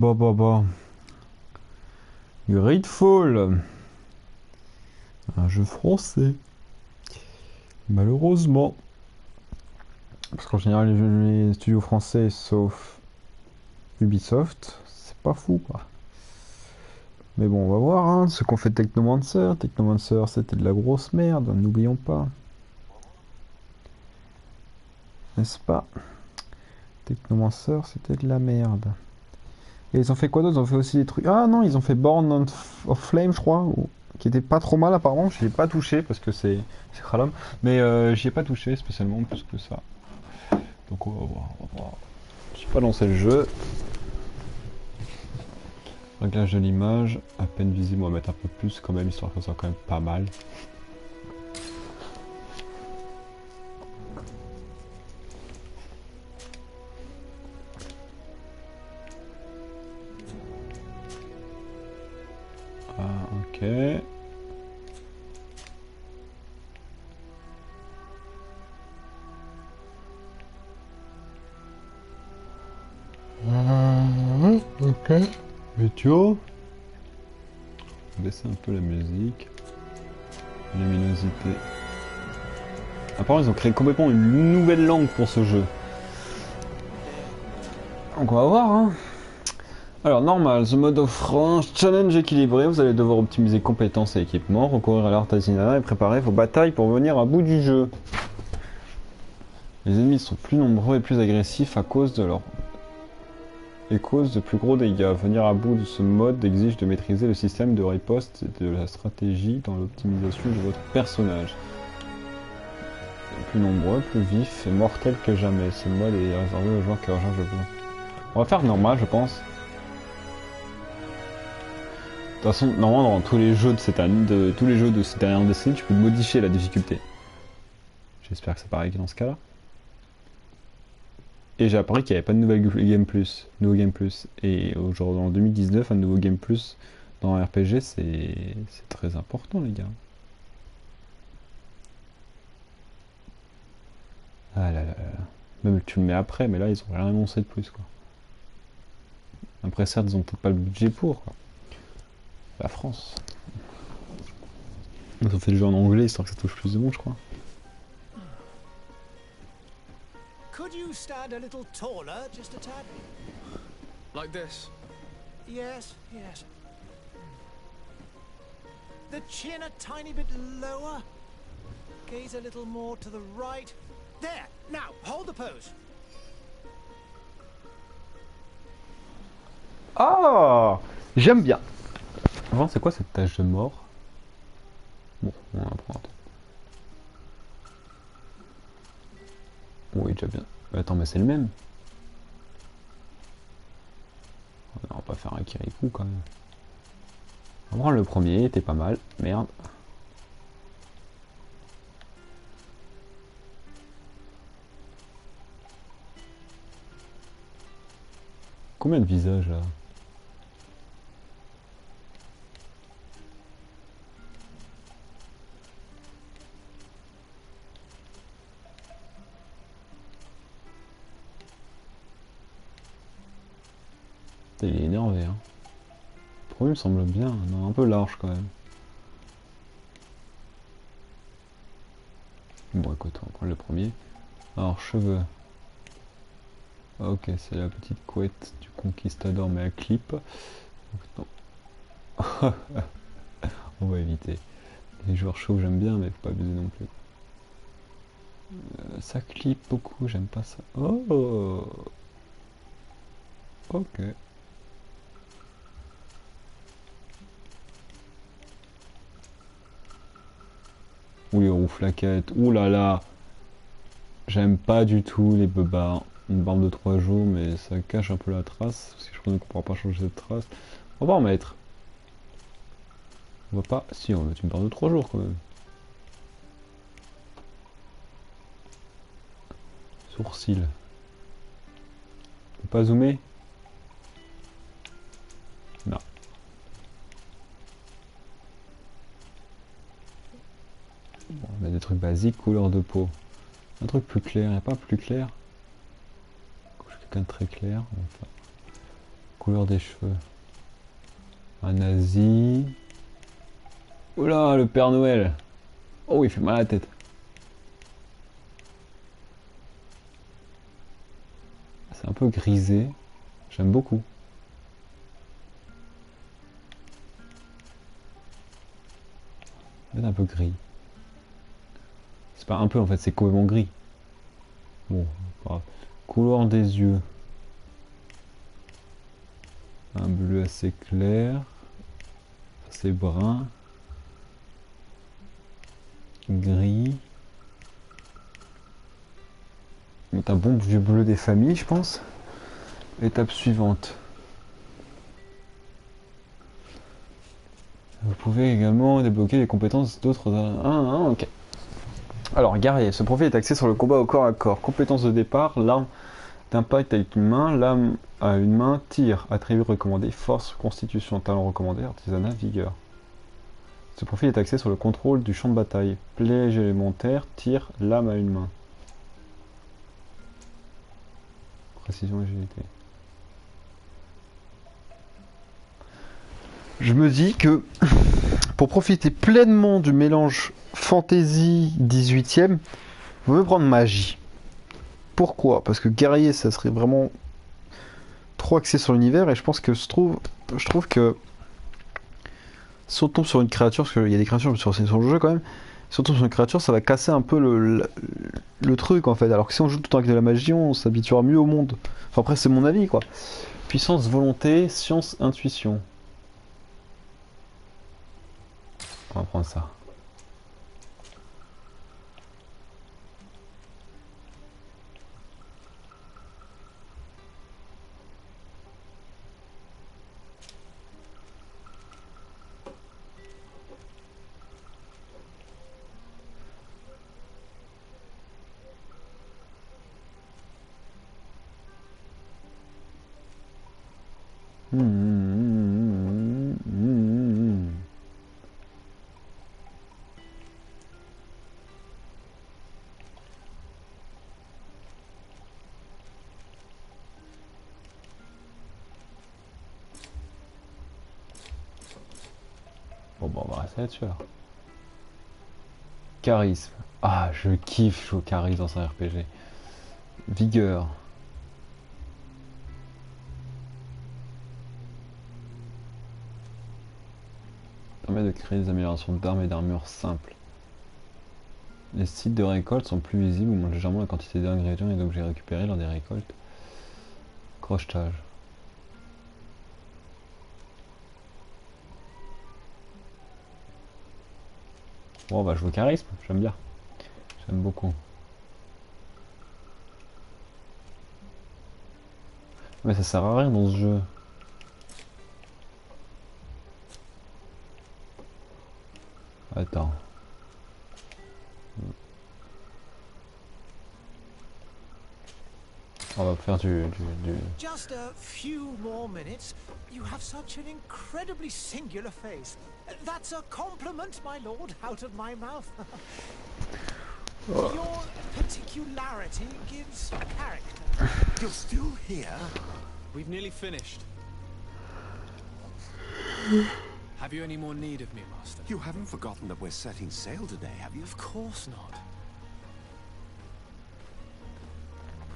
Bon, bon, bon. Grateful. Un jeu français. Malheureusement. Parce qu'en général, les studios français, sauf Ubisoft, c'est pas fou, quoi. Mais bon, on va voir, hein. Ce qu'on fait Technomancer. Technomancer, c'était de la grosse merde, n'oublions pas. N'est-ce pas? Technomancer, c'était de la merde. Et ils ont fait quoi d'autre? Ils ont fait aussi des trucs... Ah non, ils ont fait of Flame, je crois, qui était pas trop mal apparemment. Je l'ai pas touché parce que c'est Kralam. Mais j'y ai pas touché spécialement plus que ça. Donc on va voir, on va voir. J'ai pas lancé le jeu. Réglage de l'image, à peine visible, on va mettre un peu plus quand même, histoire que ça soit quand même pas mal. Ah, ok. Ok. Météo. Baisser un peu la musique. Luminosité. Apparemment, ils ont créé complètement une nouvelle langue pour ce jeu. Donc on va voir, hein. Alors normal, the mode offrant challenge équilibré, vous allez devoir optimiser compétences et équipements, recourir à l'artisanat et préparer vos batailles pour venir à bout du jeu. Les ennemis sont plus nombreux et plus agressifs à cause de leur... et cause de plus gros dégâts. Venir à bout de ce mode exige de maîtriser le système de riposte et de la stratégie dans l'optimisation de votre personnage. Plus nombreux, plus vifs et mortels que jamais. Ce mode est réservé aux joueurs qui recherchent le jeu. On va faire normal, je pense. De toute façon, normalement, dans tous les jeux de cette année, tous les jeux de cette dernière décennie, tu peux modifier la difficulté. J'espère que c'est pareil dans ce cas-là. Et j'ai appris qu'il n'y avait pas de nouveau Game Plus. Et aujourd'hui, en 2019, un nouveau Game Plus dans un RPG, c'est très important, les gars. Ah là là là. Même tu le mets après, mais là, ils ont rien annoncé de plus, quoi. Après, certes, ils ont peut-être pas le budget pour, quoi. La France. Ils ont fait le jeu en anglais, histoire que ça touche plus de monde, je crois. Could you stand a little taller, just a tad? Like this? Yes, yes. The chin a tiny bit lower. Gaze a little more to the right. There! Now, hold the pose. Oh, j'aime bien. Avant, c'est quoi cette tache de mort? Bon, on va prendre. Oui, déjà bien. Attends, mais c'est le même. On va pas faire un Kirikou quand même. On va prendre le premier, il était pas mal. Merde. Combien de visages là? Il est énervé, hein. Le premier me semble bien, non, un peu large quand même. Bon, écoute, on va prendre le premier. Alors, cheveux. Ok, c'est la petite couette du conquistador, mais à clip. Donc, non. On va éviter. Les joueurs chauds, j'aime bien, mais faut pas abuser non plus. Ça clip beaucoup, j'aime pas ça. Oh, ok. Ou les roues flaquettes. Ouh là là. J'aime pas du tout les beubards. Une barbe de 3 jours, mais ça cache un peu la trace. Parce que je crois qu'on ne pourra pas changer cette trace. On va en mettre. On va pas. Si, on va mettre une barbe de 3 jours quand même. Sourcils. On peut pas zoomer? Non. Bon, on met des trucs basiques, couleur de peau. Un truc plus clair, y a pas plus clair? Quelqu'un de très clair. Enfin, Couleur des cheveux. Un nazi. Oula, le Père Noël. Oh, il fait mal à la tête. C'est un peu grisé. J'aime beaucoup. C'est un peu gris. C'est pas un peu en fait, c'est complètement gris. Bon, pas grave. Couleur des yeux. Un bleu assez clair. C'est brun. Gris. Un bon vieux bleu des familles, je pense. Étape suivante. Vous pouvez également débloquer les compétences d'autres... ok. Alors, guerrier. Ce profil est axé sur le combat au corps à corps. Compétences de départ, l'arme d'impact avec une main, lame à une main, tir, attribut recommandé, force, constitution, talent recommandé, artisanat, vigueur. Ce profil est axé sur le contrôle du champ de bataille. Piège élémentaire, tir, lame à une main. Précision, agilité. Je me dis que pour profiter pleinement du mélange fantasy 18ème, vous pouvez prendre magie. Pourquoi? Parce que guerrier, ça serait vraiment trop axé sur l'univers et je pense que je trouve que si on tombe sur une créature, parce qu'il y a des créatures sur le jeu quand même, si on tombe sur une créature, ça va casser un peu le truc en fait. Alors que si on joue tout le temps avec de la magie, on s'habituera mieux au monde. Enfin après c'est mon avis quoi. Puissance, volonté, science, intuition. On va prendre ça. Bon, bah, on va rester là-dessus alors. Charisme. Ah, je kiffe jouer au charisme dans un RPG. Vigueur. Permet de créer des améliorations d'armes et d'armure simples. Les sites de récolte sont plus visibles ou montrent légèrement la quantité d'ingrédients et d'objets récupérés lors des récoltes. Crochetage. Bon, on va jouer au charisme, j'aime bien. J'aime beaucoup. Mais ça sert à rien dans ce jeu. Attends. On va faire du... Just a few more minutes. You have such an incredibly singular face. That's a compliment, my lord, out of my mouth. Your particularity gives character. You're still here? We've nearly finished. Have you any more need of me, Master? You haven't forgotten that we're setting sail today, have you? Of course not.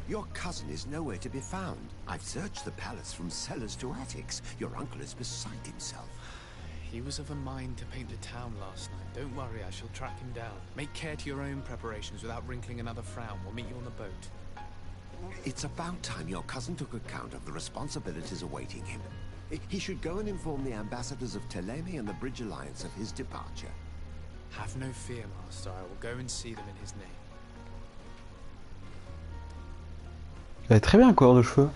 Your cousin is nowhere to be found. I've searched the palace from cellars to attics. Your uncle is beside himself. He was of a mind to paint the town last night. Don't worry, I shall track him down. Make care to your own preparations without wrinkling another frown. We'll meet you on the boat. It's about time your cousin took account of the responsibilities awaiting him. He should go and inform the ambassadors of Telemi and the Bridge Alliance of his departure. Have no fear, Master. I will go and see them in his name. Elle est très bien, couleur de cheveux.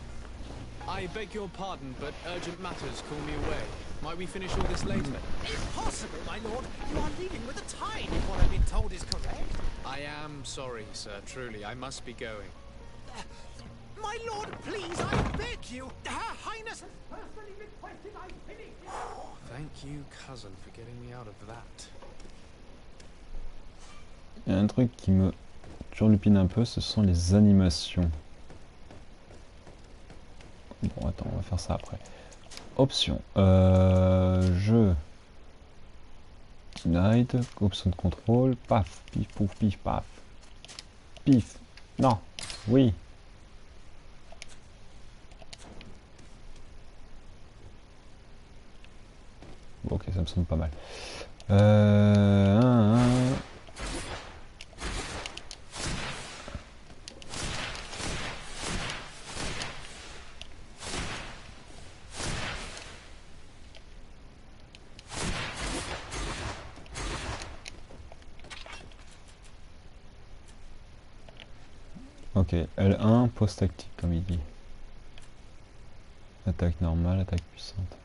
I beg your pardon, but urgent matters call me away. Might we finish all this later? Impossible, my lord. You are leaving with the tide, if what I've been told is correct. I am sorry, sir. Truly, I must be going. My lord, please, I beg you. Her Highness has personally requested I finish it. Thank you, cousin, for getting me out of that. Il y a un truc qui me turlupine un peu, ce sont les animations. Bon, attends, on va faire ça après. options. Jeu. Night, option de contrôle, paf, pif, pouf, pif, paf. Pif. Non. Oui. Bon, ok, ça me semble pas mal. Ok, L1, pause tactique comme il dit. Attaque normale, attaque puissante.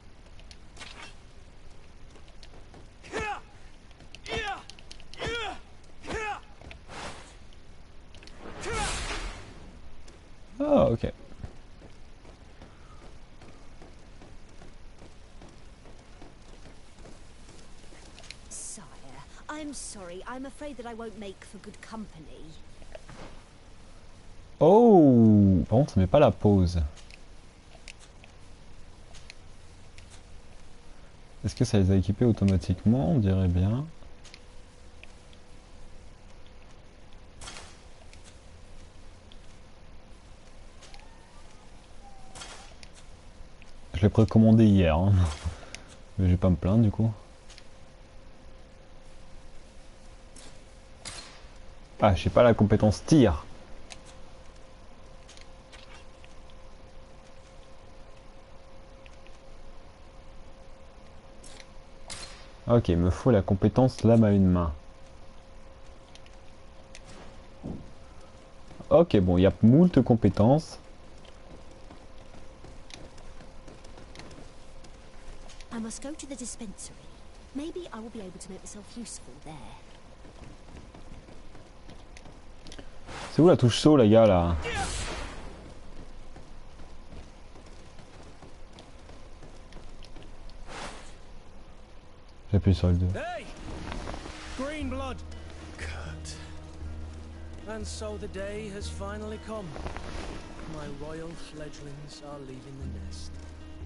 Ah, ok. Sire, I'm sorry. I'm afraid that I won't make for good company. Oh, par contre, ça met pas la pause. Est-ce que ça les a équipés automatiquement? On dirait bien. Je l'ai précommandé hier, hein. Mais je vais pas me plaindre du coup. Ah, je sais pas la compétence tir. Ok, il me faut la compétence lame à une main. Ok, bon, il y a moult compétences. I must go to the dispensary. Maybe I will be able to make myself useful there. C'est où la touche saut, les gars, là? J'appuie sur le 2. Hey! Green blood! Kurt. And so the day has finally come. My royal fledglings are leaving the nest.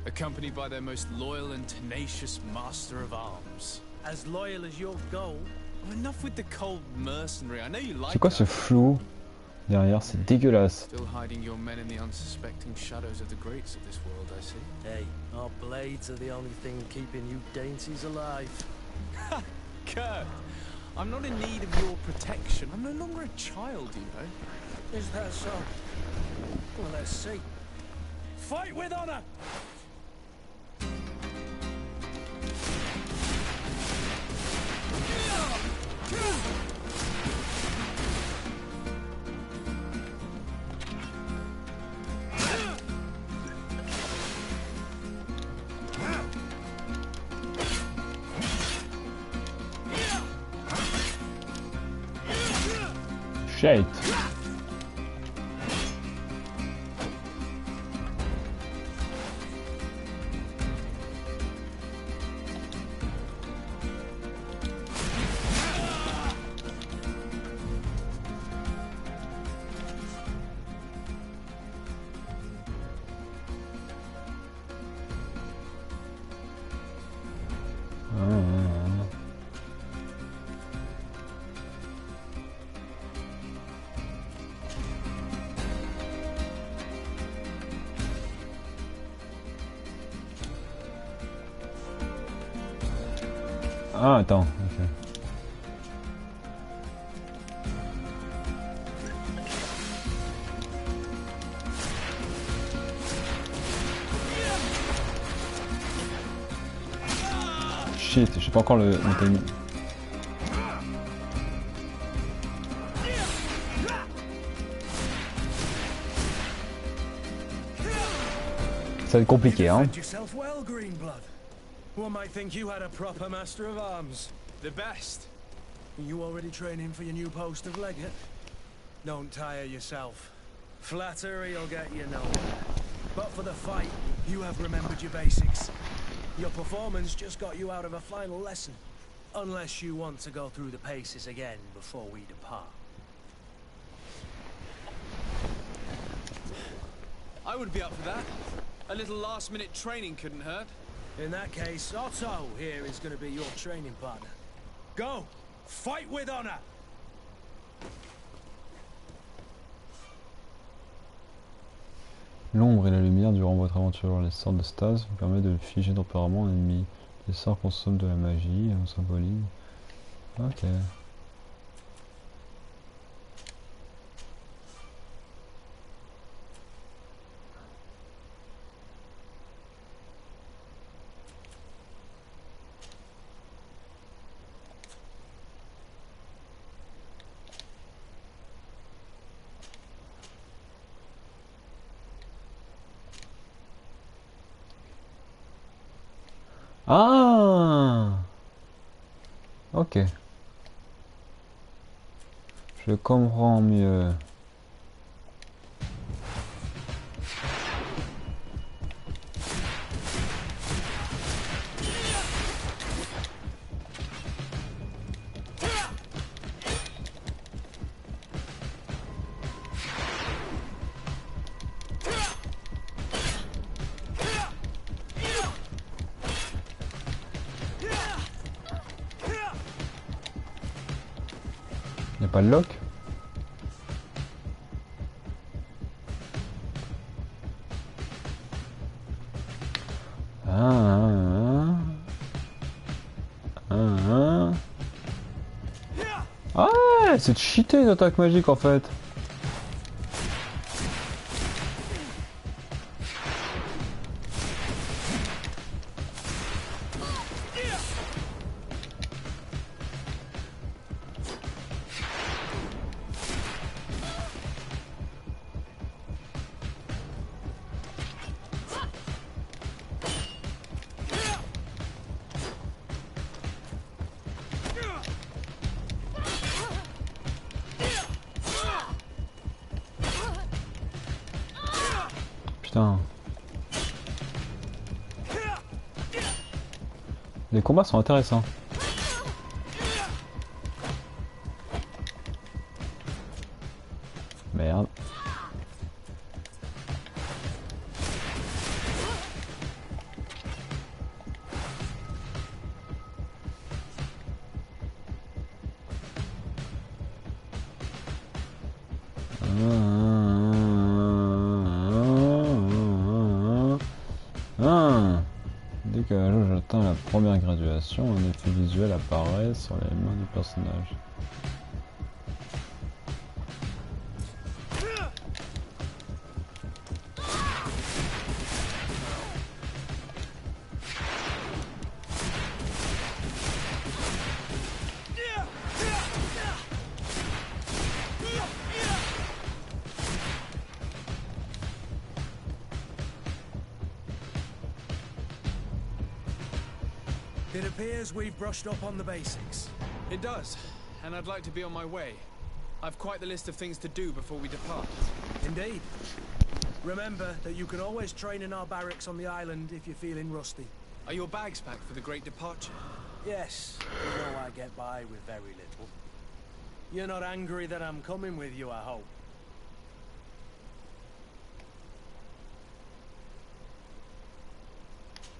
Accompanied by their most loyal and tenacious master of arms. As loyal as you'll go. Oh, enough with the cold mercenary. I know you like C'est quoi ce that. flou derrière? C'est dégueulasse. Still hiding your men in the unsuspecting shadows of the greats of this world, I see. Hey, our blades are the only thing keeping you dainties alive. Ha! Kurt! I'm not in need of your protection. I'm no longer a child, you know. Is that so? Well, let's see. Fight with honor! Shit. Ah, attends. Ok. Shit, je sais pas encore le timing. Ça va être compliqué, hein. Yourself well, Greenblood. One might think you had a proper master of arms. The best. You already training for your new post of legate? Don't tire yourself. Flattery'll get you nowhere. But for the fight, you have remembered your basics. Your performance just got you out of a final lesson. Unless you want to go through the paces again before we depart. I would be up for that. A little last-minute training couldn't hurt. In that case, Otto here is going to be your training partner. Go! Fight with honor! L'ombre et la lumière durant votre aventure. Les sorts de stase vous permettent de figer temporairement l'ennemi. Les sorts consomment de la magie, on symbolise. Ok. Ah! Ok. Je comprends mieux. Y'a pas de lock? Ah, c'est de cheater une attaque magique en fait. Putain. Les combats sont intéressants. Merde. Dès que la jauge atteint la première graduation, un effet visuel apparaît sur les mains du personnage. It appears we've brushed up on the basics. It does, and I'd like to be on my way. I've quite the list of things to do before we depart. Indeed. Remember that you can always train in our barracks on the island if you're feeling rusty. Are your bags packed for the great departure? Yes, you know I get by with very little. You're not angry that I'm coming with you, I hope.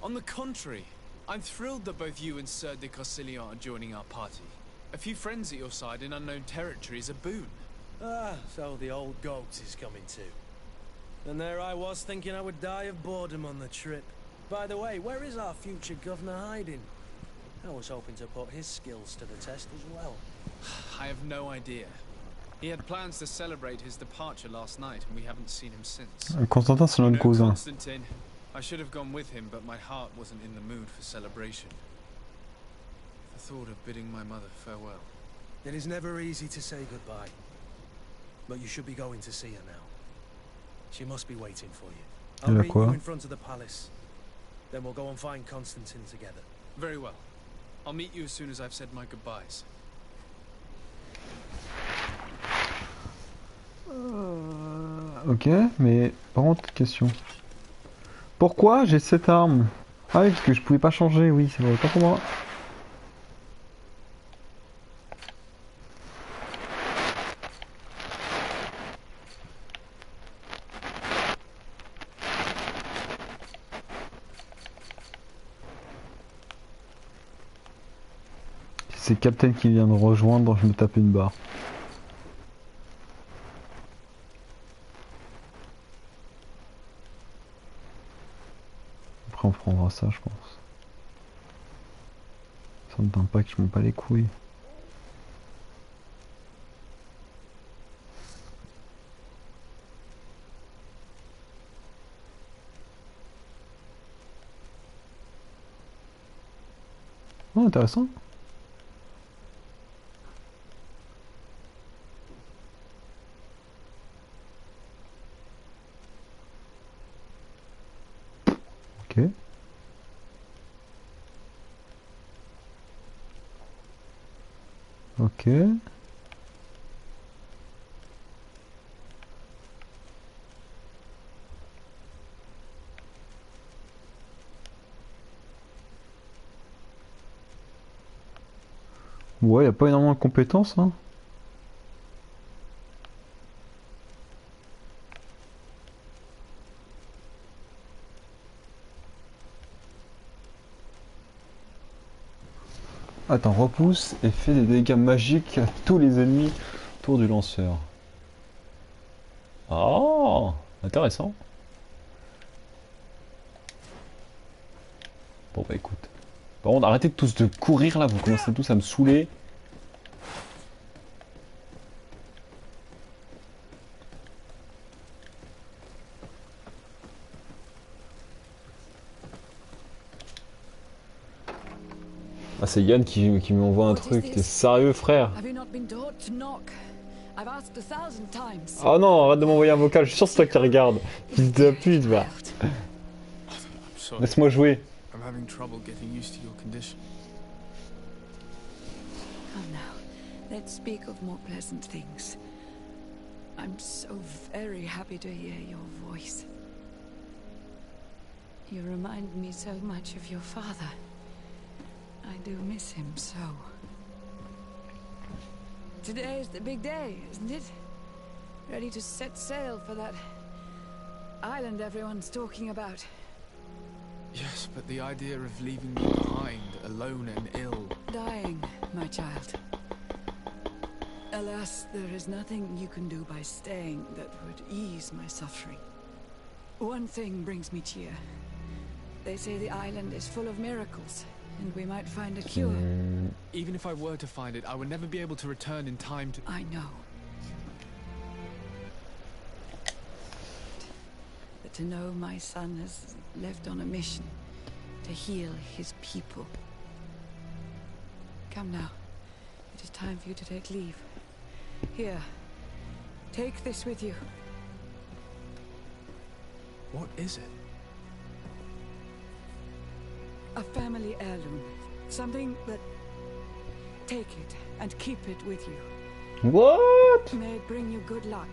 On the contrary, I'm thrilled that both you and Sir de Corsilian are joining our party. A few friends at your side in unknown territory is a boon. Ah, so the old goat is coming too. And there I was thinking I would die of boredom on the trip. By the way, where is our future governor hiding? I was hoping to put his skills to the test as well. I have no idea. He had plans to celebrate his departure last night, and we haven't seen him since. Constantin, c'est notre cousin. Constantine. I should have gone with him, but my heart wasn't in the mood for celebration. The thought of bidding my mother farewell. It is never easy to say goodbye. But you should be going to see her now. She must be waiting for you. I'll meet you in front of the palace. Then we'll go and find Constantine together. Very well. I'll meet you as soon as I've said my goodbyes. Ok, mais par contre, question. Pourquoi j'ai cette arme? Ah oui, parce que je pouvais pas changer, oui, c'est vrai, pas pour moi. c'est Captain qui vient de rejoindre, je me tape une barre. Après on prendra ça je pense. Ça me donne pas que je m'en bats les couilles. Oh, intéressant. Ok. Ok. Ouais, y a pas énormément de compétences, hein. Attends, repousse et fait des dégâts magiques à tous les ennemis autour du lanceur. Oh, intéressant. Bon bah écoute. Par contre, arrêtez de tous de courir là, vous commencez tous à me saouler. Ah, c'est Yann qui m'envoie un truc. T'es sérieux, frère? Oh non, arrête de m'envoyer un vocal, je suis sûr que c'est toi qui regarde. Fils de pute, va. Laisse-moi jouer. I'm having trouble getting used to your condition. Come now, let's speak of more pleasant things. I'm so very happy to hear your voice. You remind me so much of your father. I do miss him so. Today is the big day, isn't it? Ready to set sail for that island everyone's talking about. Yes, but the idea of leaving me behind, alone and ill. Dying, my child. Alas, there is nothing you can do by staying that would ease my suffering. One thing brings me cheer. They say the island is full of miracles, and we might find a cure. Even if I were to find it, I would never be able to return in time to... I know. But to know my son has left on a mission to heal his people. Come now. It is time for you to take leave. Here. Take this with you. What is it? A family heirloom. Something that... Take it and keep it with you. What? May it bring you good luck.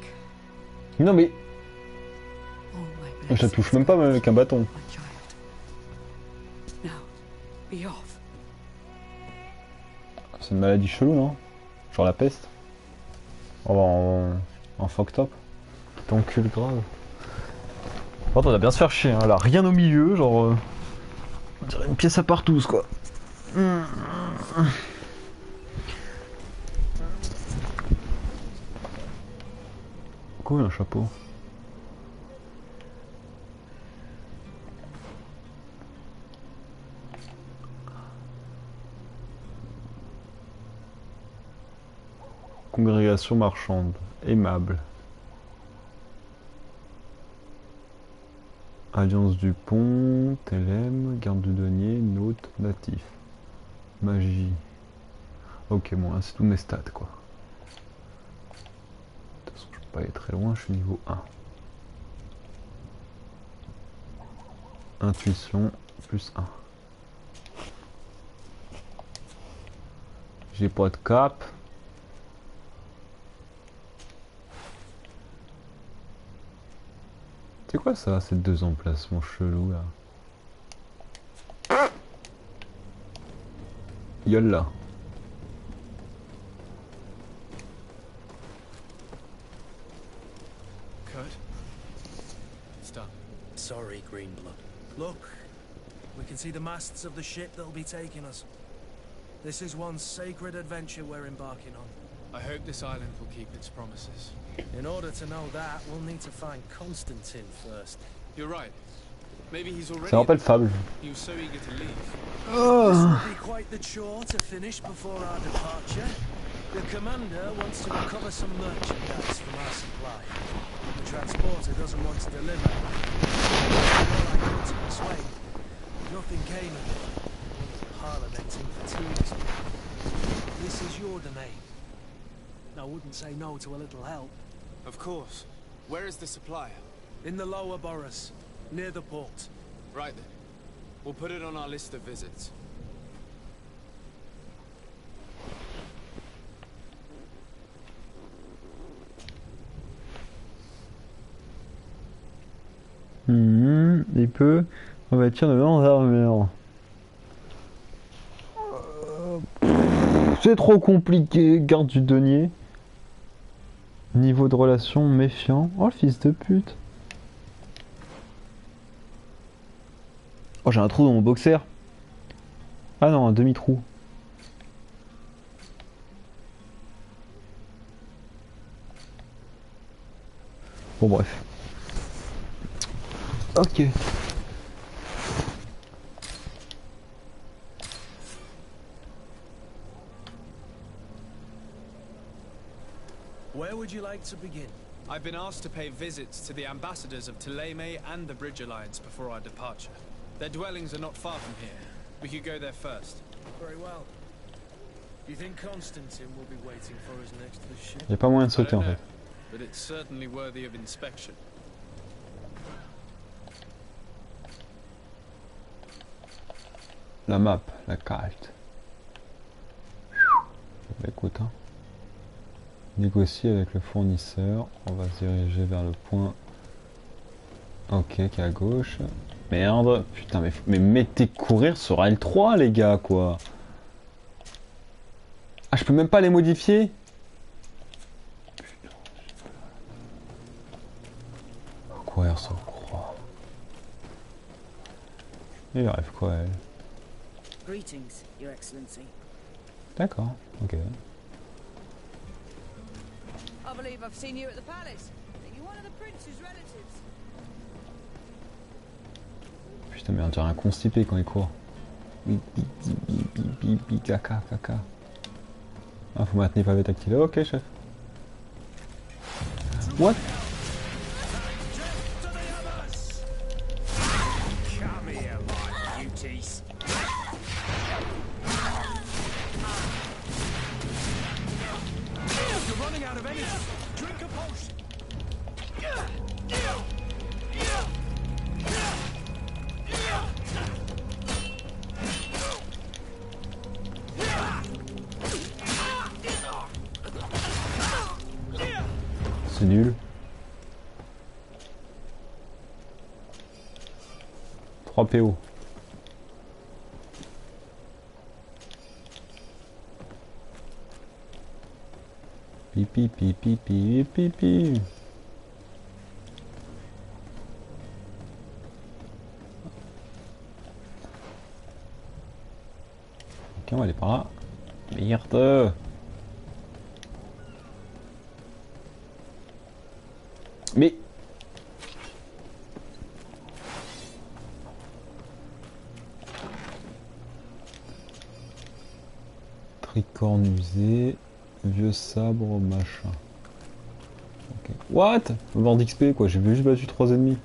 Non mais... Oh, my Je la touche même pas même avec un bâton. my child. Now, be off. C'est une maladie chelou, non? Genre la peste. En fucked up. T'encules grave. Par contre, on va bien se faire chier, hein. Là, rien au milieu, genre... on dirait une pièce à part tous, quoi. Cool, un chapeau. Congrégation marchande, aimable. Alliance du pont, Télème, garde du denier, note, natif. Magie. Ok, bon là c'est tous mes stats quoi. De toute façon je peux pas aller très loin, je suis niveau 1. Intuition, plus 1. J'ai pas de cap. C'est quoi ça, ces deux emplacements chelous là? Yolla. Kurt? It's done. Sorry, Greenblood. Look, we can see the masts of the ship that'll be taking us. This is one sacred adventure we're embarking on. I hope this island will keep its promises. In order to know that, we'll need to find Constantine first. You're right. Maybe he's already... Ça rappelle Fable. He was so eager to leave. This will be quite the chore to finish before our departure. The commander wants to recover some merchandise from our supply. The transporter doesn't want to deliver. All I could to persuade. Nothing came of it. Parliamenting fatigues me. This is your domain. I wouldn't say no to a little help. Of course. Where is the supplier? In the lower boroughs, near the port. Right then. We'll put it on our list of visits. Il peut revêtir de longues armures. C'est trop compliqué, garde du denier. Niveau de relation méfiant. Oh le fils de pute. Oh j'ai un trou dans mon boxer. Ah non, un demi-trou. Bon bref. Ok. Where would you like to begin? I've been asked to pay visits to the ambassadors of Thélème and the Bridge Alliance before our departure. Their dwellings are not far from here. We could go there first. Very well. Do you think Constantine will be waiting for us next to the ship? Y a pas moyen de I sauter don't en know, fait. but it's certainly worthy of inspection. La map, la carte. Bah, écoute, hein. Négocier avec le fournisseur. On va se diriger vers le point. Ok, qui est à gauche. Merde. Putain, mais mettez courir sur L3, les gars, quoi. Ah, je peux même pas les modifier. Courir sur croix. Il arrive quoi, elle? Greetings, Your Excellency. D'accord, ok. I believe I've seen you at the palace. Are you one of the prince's relatives? Putain, mais on dirait un constipé quand il court. Caca, caca. Ah, faut maintenir pavé tactile. Ok, chef. What? Come here, my beauties. You're running out of energy. Drink a potion. C'est nul. 3 PO. Pipi pipi pipi pipi. Ok, on va aller par là. Merde. Mais... Tricorne usé, vieux sabre, machin. Ok. What? Vente d'XP quoi, j'ai juste battu 3 ennemis.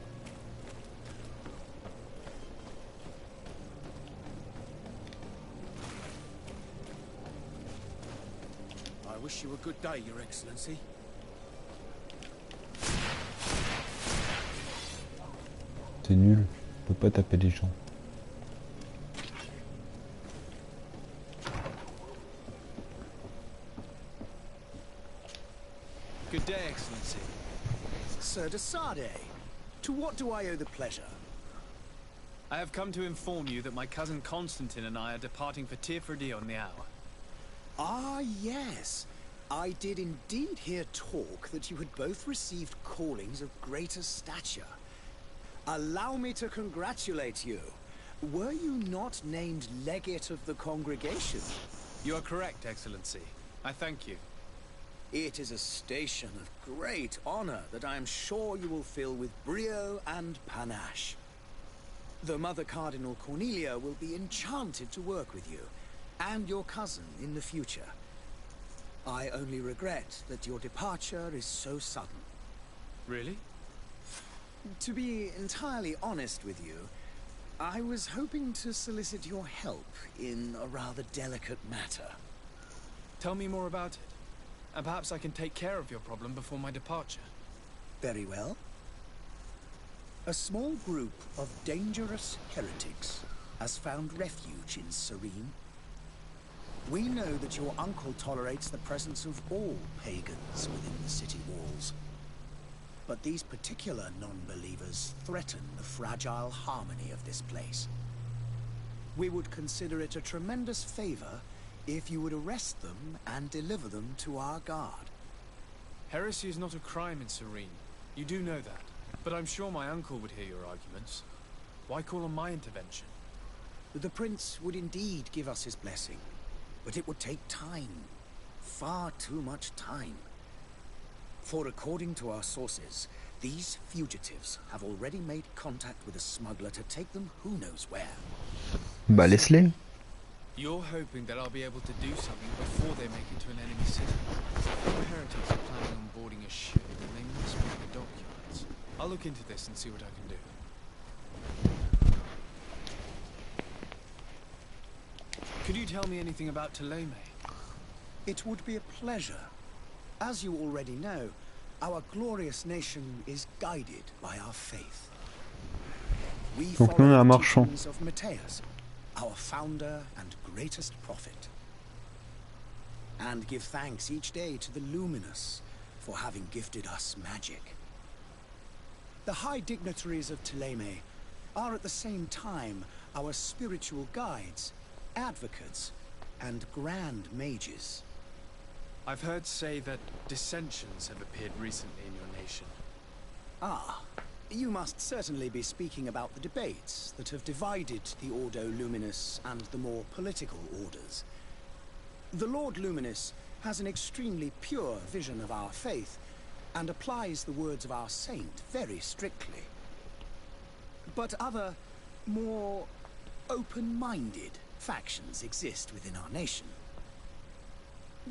I wish you a good day, Your Excellency. C'est nul, on peut pas taper les gens. Good day, Excellency. Sir de Sade, to what do I owe the pleasure? I have come to inform you that my cousin Constantine and I are departing for Tirfredi on the hour. Ah, yes. I did indeed hear talk that you had both received callings of greater stature. Allow me to congratulate you. Were you not named legate of the congregation? You are correct, Excellency. I thank you. It is a station of great honor that I am sure you will fill with brio and panache. The Mother Cardinal Cornelia will be enchanted to work with you, and your cousin in the future. I only regret that your departure is so sudden. Really? To be entirely honest with you, I was hoping to solicit your help in a rather delicate matter. Tell me more about it. And perhaps I can take care of your problem before my departure. Very well. A small group of dangerous heretics has found refuge in Serene. We know that your uncle tolerates the presence of all pagans within the city walls. But these particular non-believers threaten the fragile harmony of this place. We would consider it a tremendous favor if you would arrest them and deliver them to our guard. Heresy is not a crime in Serene. You do know that. But I'm sure my uncle would hear your arguments. Why call on my intervention? The prince would indeed give us his blessing, but it would take time. Far too much time. For according to our sources, these fugitives have already made contact with a smuggler to take them who knows where. Bah laisse-les. You're hoping that I'll be able to do something before they make it to an enemy city. If the heretics are planning on boarding a ship, then they must be the documents. I'll look into this and see what I can do. Could you tell me anything about Thélème? It would be a pleasure. As you already know, our glorious nation is guided by our faith. We Donc nous on a un follow the marchand. teachings of Matthias, our founder and greatest prophet. And give thanks each day to the Luminous for having gifted us magic. The high dignitaries of Thélème are at the same time our spiritual guides, advocates, and grand mages. I've heard say that dissensions have appeared recently in your nation. Ah, you must certainly be speaking about the debates that have divided the Ordo Luminous and the more political orders. The Lord Luminous has an extremely pure vision of our faith and applies the words of our saint very strictly. But other, more open-minded factions exist within our nation.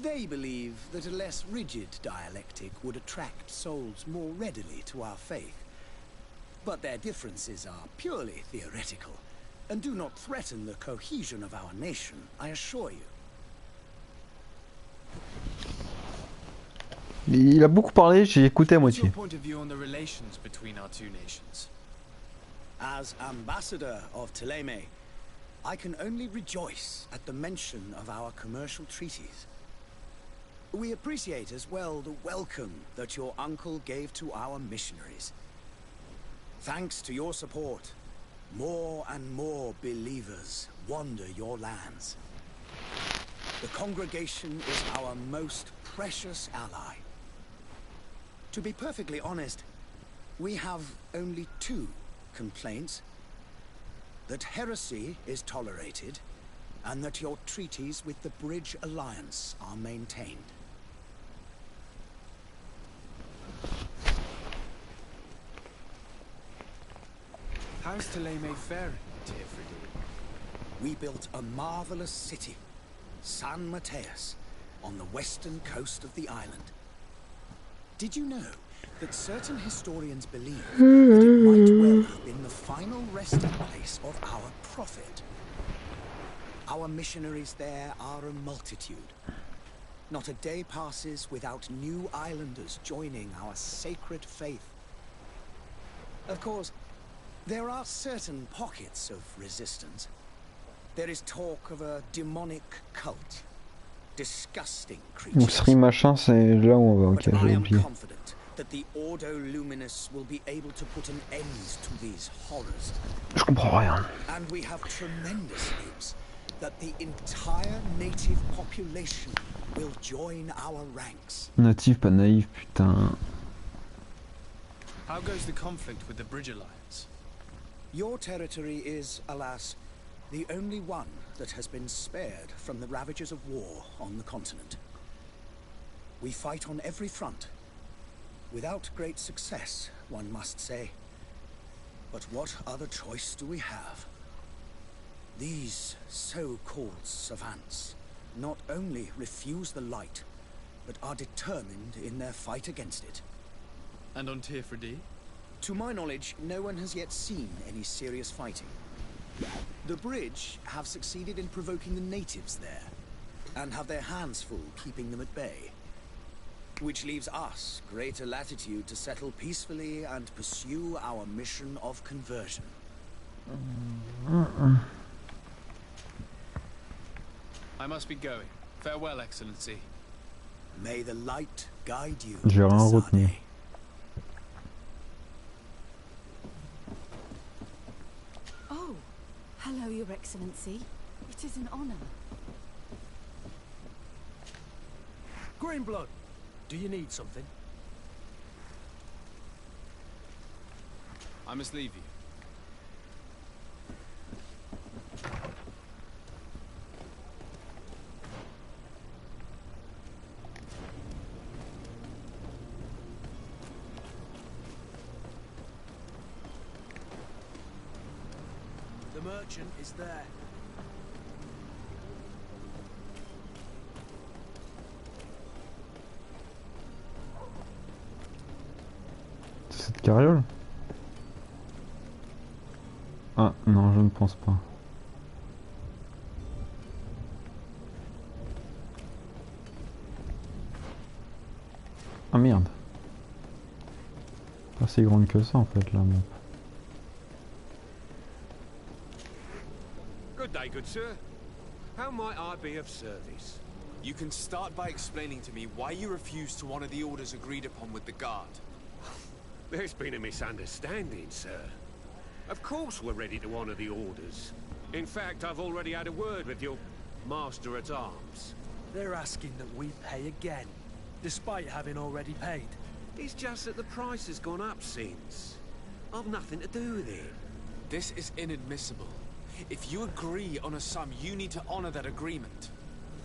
They believe that a less rigid dialectic would attract souls more readily to our faith. But their differences are purely theoretical, and do not threaten the cohesion of our nation, I assure you. Il a beaucoup parlé, j'ai écouté à What's your moitié. point of view on the relations between our two nations? As ambassador of Thélème, I can only rejoice at the mention of our commercial treaties. We appreciate as well the welcome that your uncle gave to our missionaries. Thanks to your support, more and more believers wander your lands. The congregation is our most precious ally. To be perfectly honest, we have only two complaints. That heresy is tolerated, and that your treaties with the Bridge Alliance are maintained. How's Thélème faring, dear Freddy? We built a marvelous city, San Mateus, on the western coast of the island. Did you know that certain historians believe that it might well have been the final resting place of our prophet? Our missionaries there are a multitude. Not a day passes without new islanders joining our sacred faith. Of course, there are certain pockets of resistance. There is talk of a demonic cult. Disgusting creatures. Ousserie machin, c'est là où on va. Ok, But I j'ai am oublié. confident that the Ordo Luminous will be able to put an end to these horrors. Je comprends rien. And we have tremendous hopes that the entire native population will join our ranks. Natif, pas naïf, putain. How goes the conflict with the Bridge Alliance? Your territory is, alas, The only one that has been spared from the ravages of war on the continent. We fight on every front. Without great success, one must say. But what other choice do we have? These so-called savants not only refuse the light, but are determined in their fight against it. And on Tirfredi? To my knowledge, no one has yet seen any serious fighting. The bridge have succeeded in provoking the natives there, and have their hands full keeping them at bay. Which leaves us greater latitude to settle peacefully and pursue our mission of conversion. I must be going. Farewell, Excellency. May the light guide you. J'ai rien retenu. Oh, hello, Your Excellency. It is an honor. Greenblood, do you need something? I must leave you. The merchant is there. C'est cette carriole? Ah non, je ne pense pas. Ah merde. Pas si grande que ça en fait la map. Good day, good sir. How might I be of service? You can start by explaining to me why you refuse to honor the orders agreed upon with the guard. There's been a misunderstanding, sir. Of course we're ready to honor the orders. In fact, I've already had a word with your master-at-arms. They're asking that we pay again, despite having already paid. It's just that the price has gone up since. I've nothing to do with it. This is inadmissible. If you agree on a sum, you need to honor that agreement.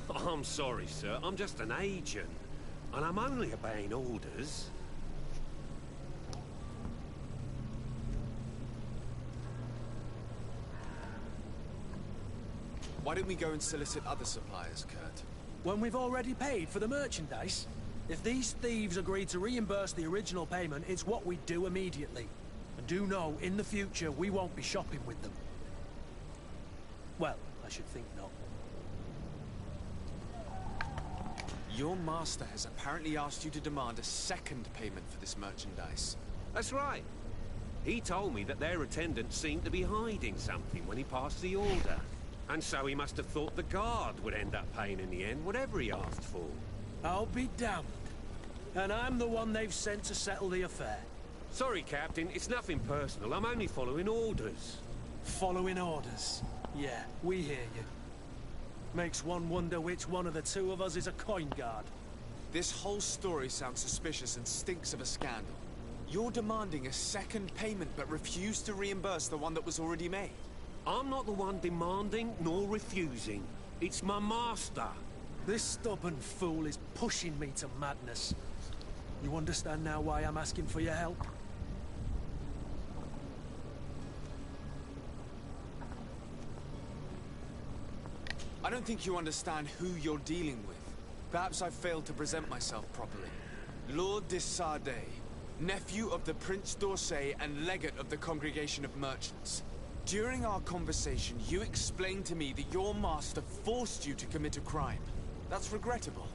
I'm sorry, sir. I'm just an agent. And I'm only obeying orders. Why don't we go and solicit other suppliers, Kurt? When we've already paid for the merchandise? If these thieves agree to reimburse the original payment, it's what we do immediately. And do know, in the future, we won't be shopping with them. Well, I should think not. Your master has apparently asked you to demand a second payment for this merchandise. That's right. He told me that their attendant seemed to be hiding something when he passed the order. And so he must have thought the guard would end up paying in the end, whatever he asked for. I'll be damned. And I'm the one they've sent to settle the affair. Sorry, Captain, it's nothing personal. I'm only following orders. Following orders. Yeah, we hear you. Makes one wonder which one of the two of us is a coin guard. This whole story sounds suspicious and stinks of a scandal. You're demanding a second payment but refuse to reimburse the one that was already made. I'm not the one demanding nor refusing. It's my master. This stubborn fool is pushing me to madness. You understand now why I'm asking for your help? I don't think you understand who you're dealing with. Perhaps I failed to present myself properly. Lord de Sardet, nephew of the Prince d'Orsay and legate of the Congregation of Merchants. During our conversation, you explained to me that your master forced you to commit a crime. That's regrettable.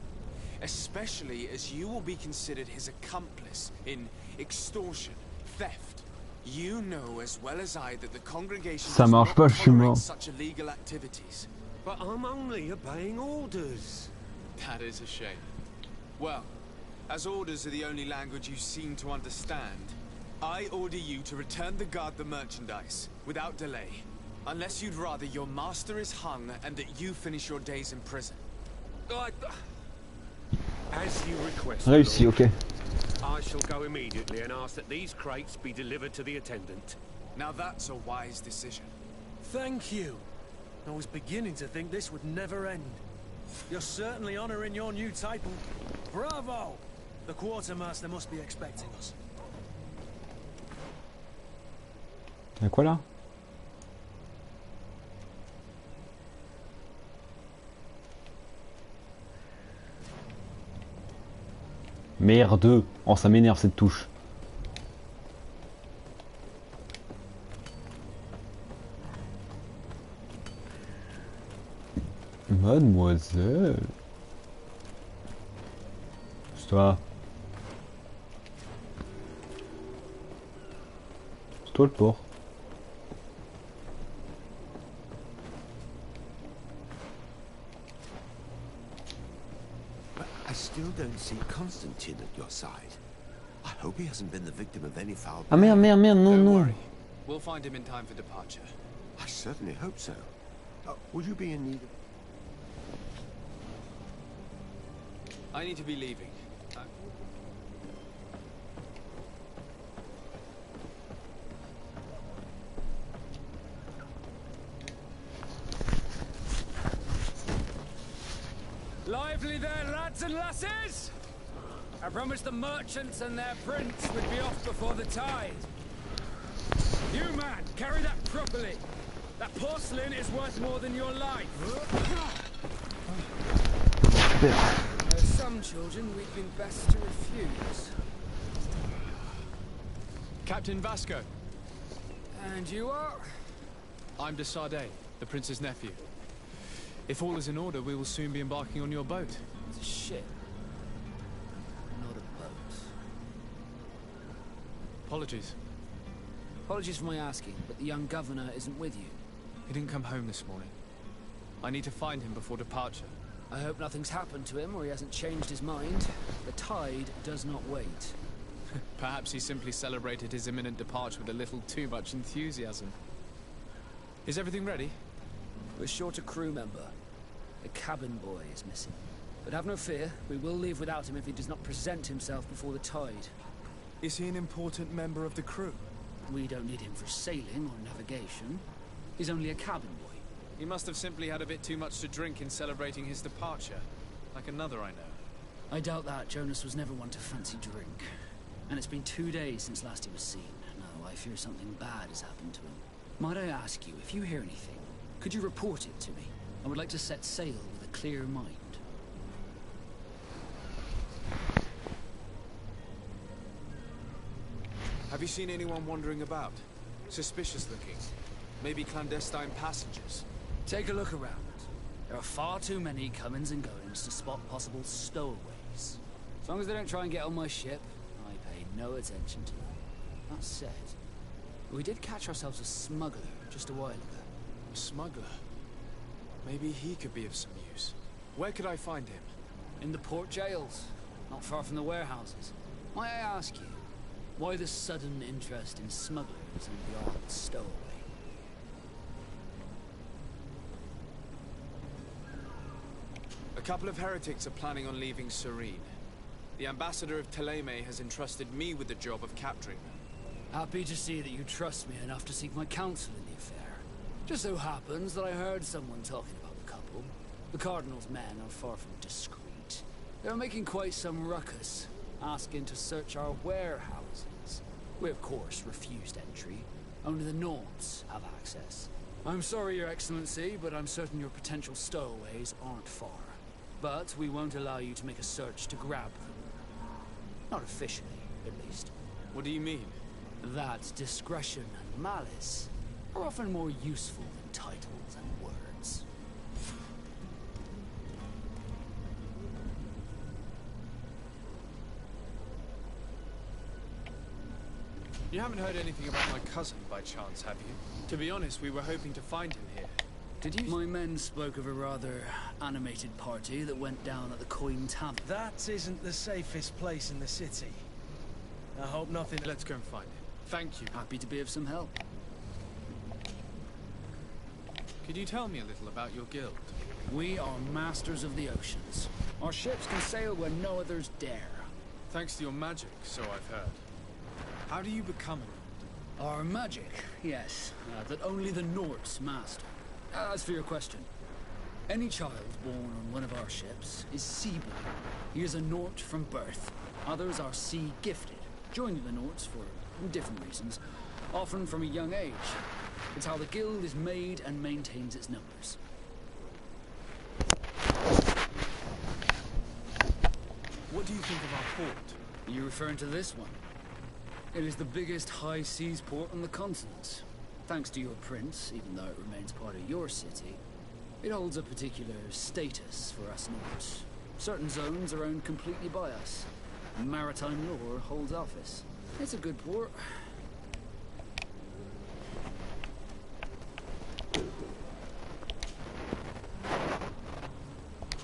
Especially as you will be considered his accomplice in extortion, theft. You know as well as I that the congregation Ça marche pas, je suis mort. such illegal activities. But I'm only obeying orders. That is a shame. Well, as orders are the only language you seem to understand, I order you to return the guard the merchandise, without delay. Unless you'd rather your master is hung and that you finish your days in prison. As you requested, Réussi, Lord, ok. I shall go immediately and ask that these crates be delivered to the attendant. Now that's a wise decision. Thank you. I was beginning to think this would never end. You're certainly honoring your new title. Bravo! The quartermaster must be expecting us. Y'a quoi là? Merde! Oh, ça m'énerve cette touche. Mademoiselle. C'est toi. C'est toi le porc. I still don't see Constantine at your side. I hope he hasn't been the victim of any foul Ah merde, merde, merde, non, Don't non. worry. We'll find him in time for departure. I certainly hope so. Would you be in need of... I need to be leaving. Lively there, lads and lasses! I promised the merchants and their prince would be off before the tide. You, man, carry that properly. That porcelain is worth more than your life. There are some children we'd been best to refuse. Captain Vasco. And you are? I'm de Sardet, the prince's nephew. If all is in order, we will soon be embarking on your boat. It's a ship. Not a boat. Apologies. Apologies for my asking, but the young governor isn't with you. He didn't come home this morning. I need to find him before departure. I hope nothing's happened to him or he hasn't changed his mind. The tide does not wait. Perhaps he simply celebrated his imminent departure with a little too much enthusiasm. Is everything ready? We're short a crew member. The cabin boy is missing. But have no fear, we will leave without him if he does not present himself before the tide. Is he an important member of the crew? We don't need him for sailing or navigation. He's only a cabin boy. He must have simply had a bit too much to drink in celebrating his departure. Like another I know. I doubt that. Jonas was never one to fancy drink. And it's been 2 days since last he was seen. No, I fear something bad has happened to him. Might I ask you, if you hear anything, could you report it to me? I would like to set sail with a clear mind. Have you seen anyone wandering about? Suspicious looking. Maybe clandestine passengers. Take a look around. There are far too many comings and goings to spot possible stowaways. As long as they don't try and get on my ship, I pay no attention to them. That said, we did catch ourselves a smuggler just a while ago. A smuggler? Maybe he could be of some use. Where could I find him? In the port jails, not far from the warehouses. Might I ask you, why the sudden interest in smugglers and the odd stowaway? A couple of heretics are planning on leaving Serene. The ambassador of Thélème has entrusted me with the job of capturing them. Happy to see that you trust me enough to seek my counsel in the affair. Just so happens that I heard someone talking about the couple. The Cardinal's men are far from discreet. They're making quite some ruckus, asking to search our warehouses. We, of course, refused entry. Only the Nords have access. I'm sorry, Your Excellency, but I'm certain your potential stowaways aren't far. But we won't allow you to make a search to grab them. Not officially, at least. What do you mean? That discretion and malice are often more useful than titles and words. You haven't heard anything about my cousin by chance, have you? To be honest, we were hoping to find him here. Did you? My men spoke of a rather animated party that went down at the Coin Tavern. That isn't the safest place in the city. I hope nothing... Let's go and find him. Thank you. Happy to be of some help. Could you tell me a little about your guild? We are masters of the oceans. Our ships can sail where no others dare. Thanks to your magic, so I've heard. How do you become it? Our magic, yes, that only the Nords master. As for your question, any child born on one of our ships is sea-born. He is a Nort from birth. Others are sea-gifted, joining the Norts for different reasons, often from a young age. It's how the guild is made and maintains its numbers. What do you think of our port? Are you referring to this one? It is the biggest high seas port on the continent. Thanks to your prince, even though it remains part of your city, it holds a particular status for us Norts. Certain zones are owned completely by us. Maritime law holds office. It's a good port.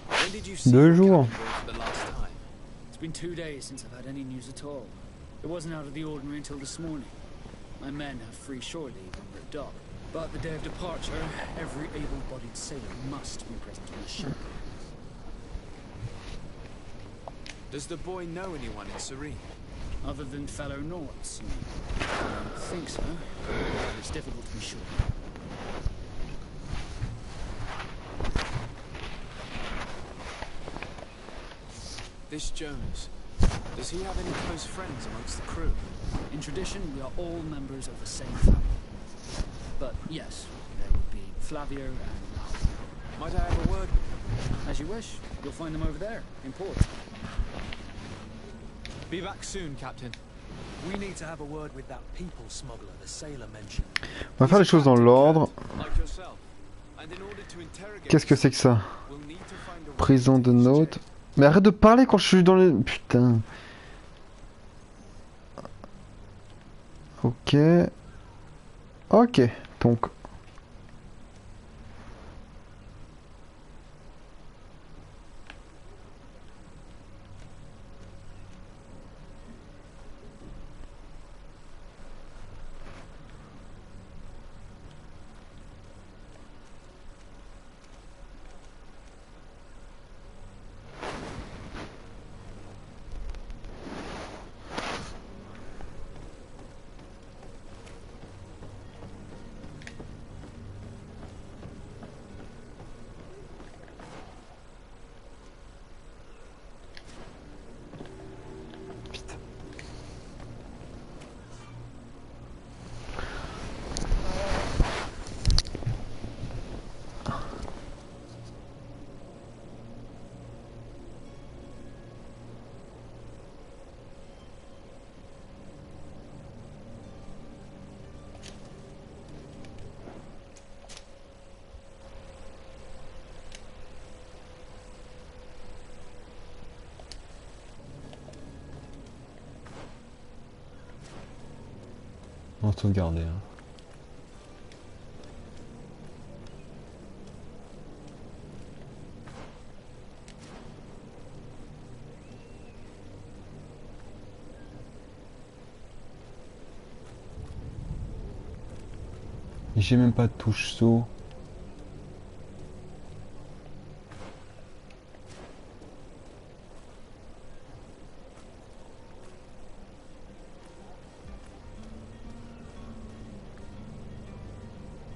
When did you see 2 your jours. captain for the last time? It's been 2 days since I've had any news at all. It wasn't out of the ordinary until this morning. My men have free shore leave when we're at dock. But the day of departure, every able-bodied sailor must be present on the ship. Does the boy know anyone in Serene? Other than fellow Norts, you mean? I don't think so. But it's difficult to be sure. This Jones, does he have any close friends amongst the crew? In tradition, we are all members of the same family. But yes, there would be Flavio and Ralph. Might I have a word with them? As you wish. You'll find them over there, in port. Be back soon, Captain. We need to have a word with that people smuggler the sailor mentioned. On va faire les choses dans l'ordre. Like yourself. And in order to interrogate Qu'est-ce que c'est que ça? we'll need to find a way Prison to de take this notes. jail. Mais arrête de parler quand je suis dans les... Putain. Ok. Ok. Donc... On va sauvegarder. Hein. J'ai même pas de touche saut.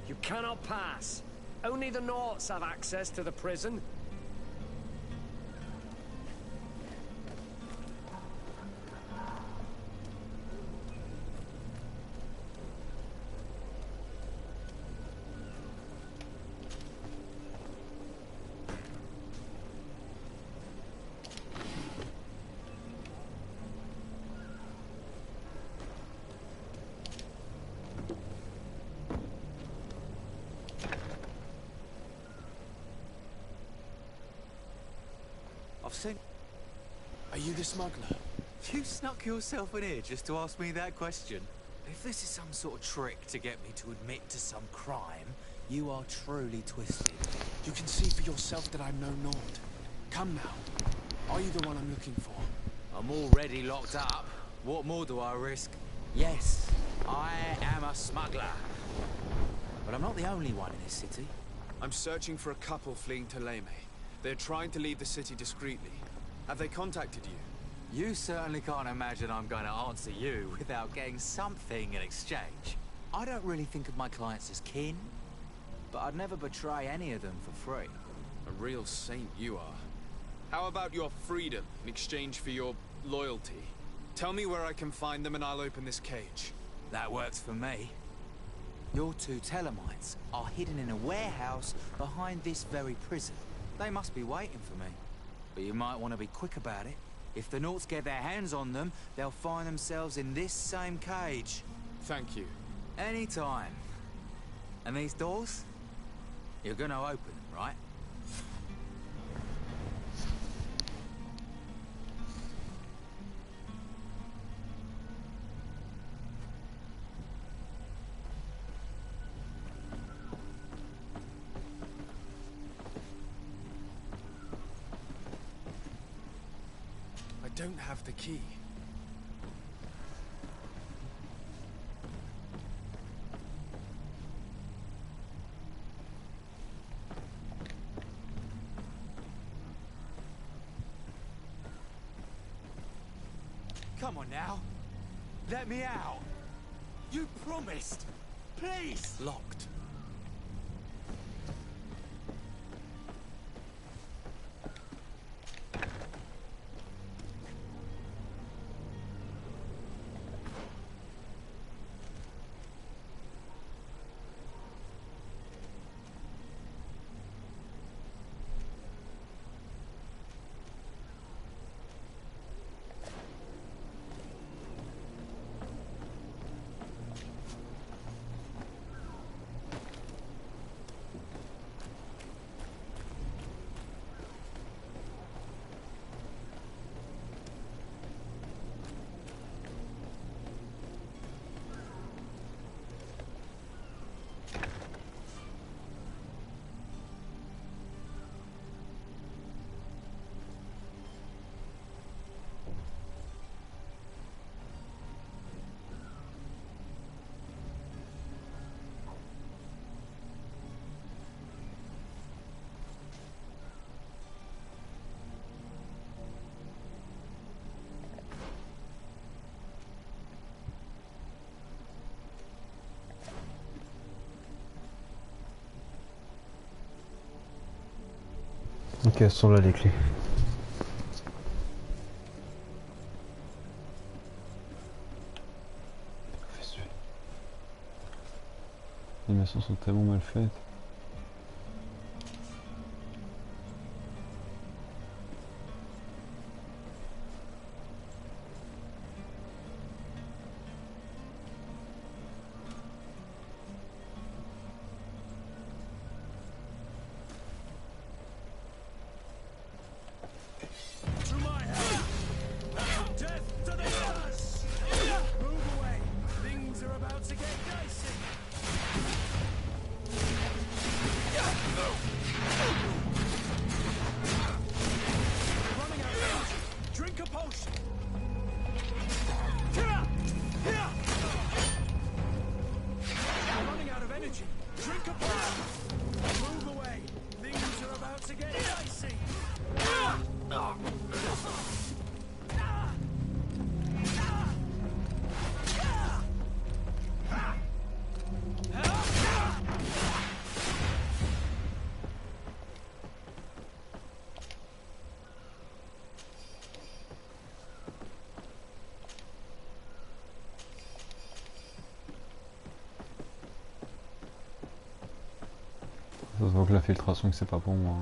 You cannot pass. Only the Norts have access to the prison. I've seen... Are you the smuggler? You snuck yourself in here just to ask me that question? If this is some sort of trick to get me to admit to some crime, you are truly twisted. You can see for yourself that I'm no Nord. Come now. Are you the one I'm looking for? I'm already locked up. What more do I risk? Yes, I am a smuggler. But I'm not the only one in this city. I'm searching for a couple fleeing to Leme. They're trying to leave the city discreetly. Have they contacted you? You certainly can't imagine I'm going to answer you without getting something in exchange. I don't really think of my clients as kin. but I'd never betray any of them for free. A real saint you are. How about your freedom in exchange for your loyalty? Tell me where I can find them and I'll open this cage. That works for me. Your two Telemites are hidden in a warehouse behind this very prison. They must be waiting for me. But you might want to be quick about it. If the Nauts get their hands on them, they'll find themselves in this same cage. Thank you. Anytime. And these doors? You're gonna open them, right? I don't have the key. Come on now. Let me out. You promised. Please. Locked. Ok, elles sont là les clés. Les animations sont tellement mal faites. Ça se voit que l'infiltration que c'est pas pour moi.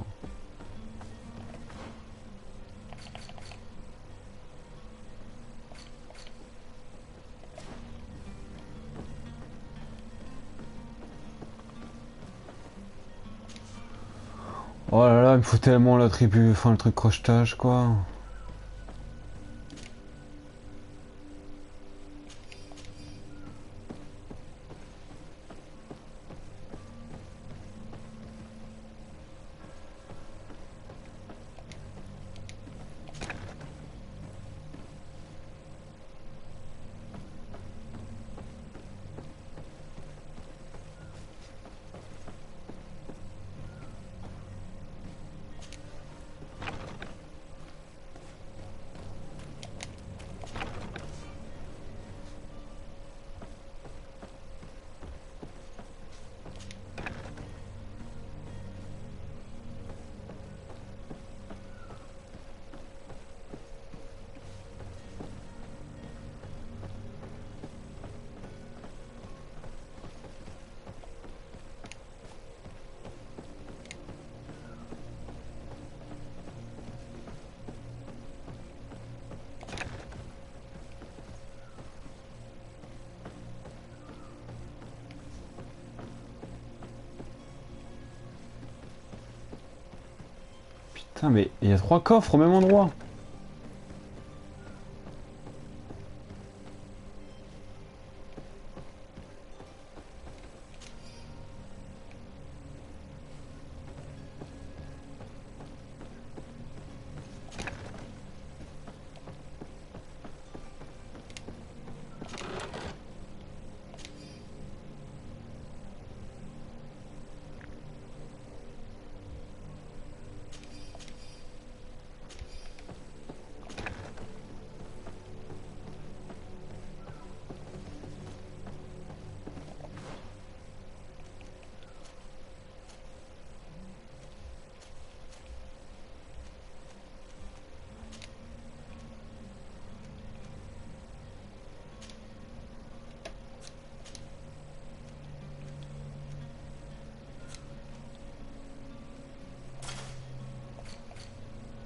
Oh là là, il me faut tellement l'attribut, enfin le truc crochetage quoi. Putain, mais il y a 3 coffres au même endroit.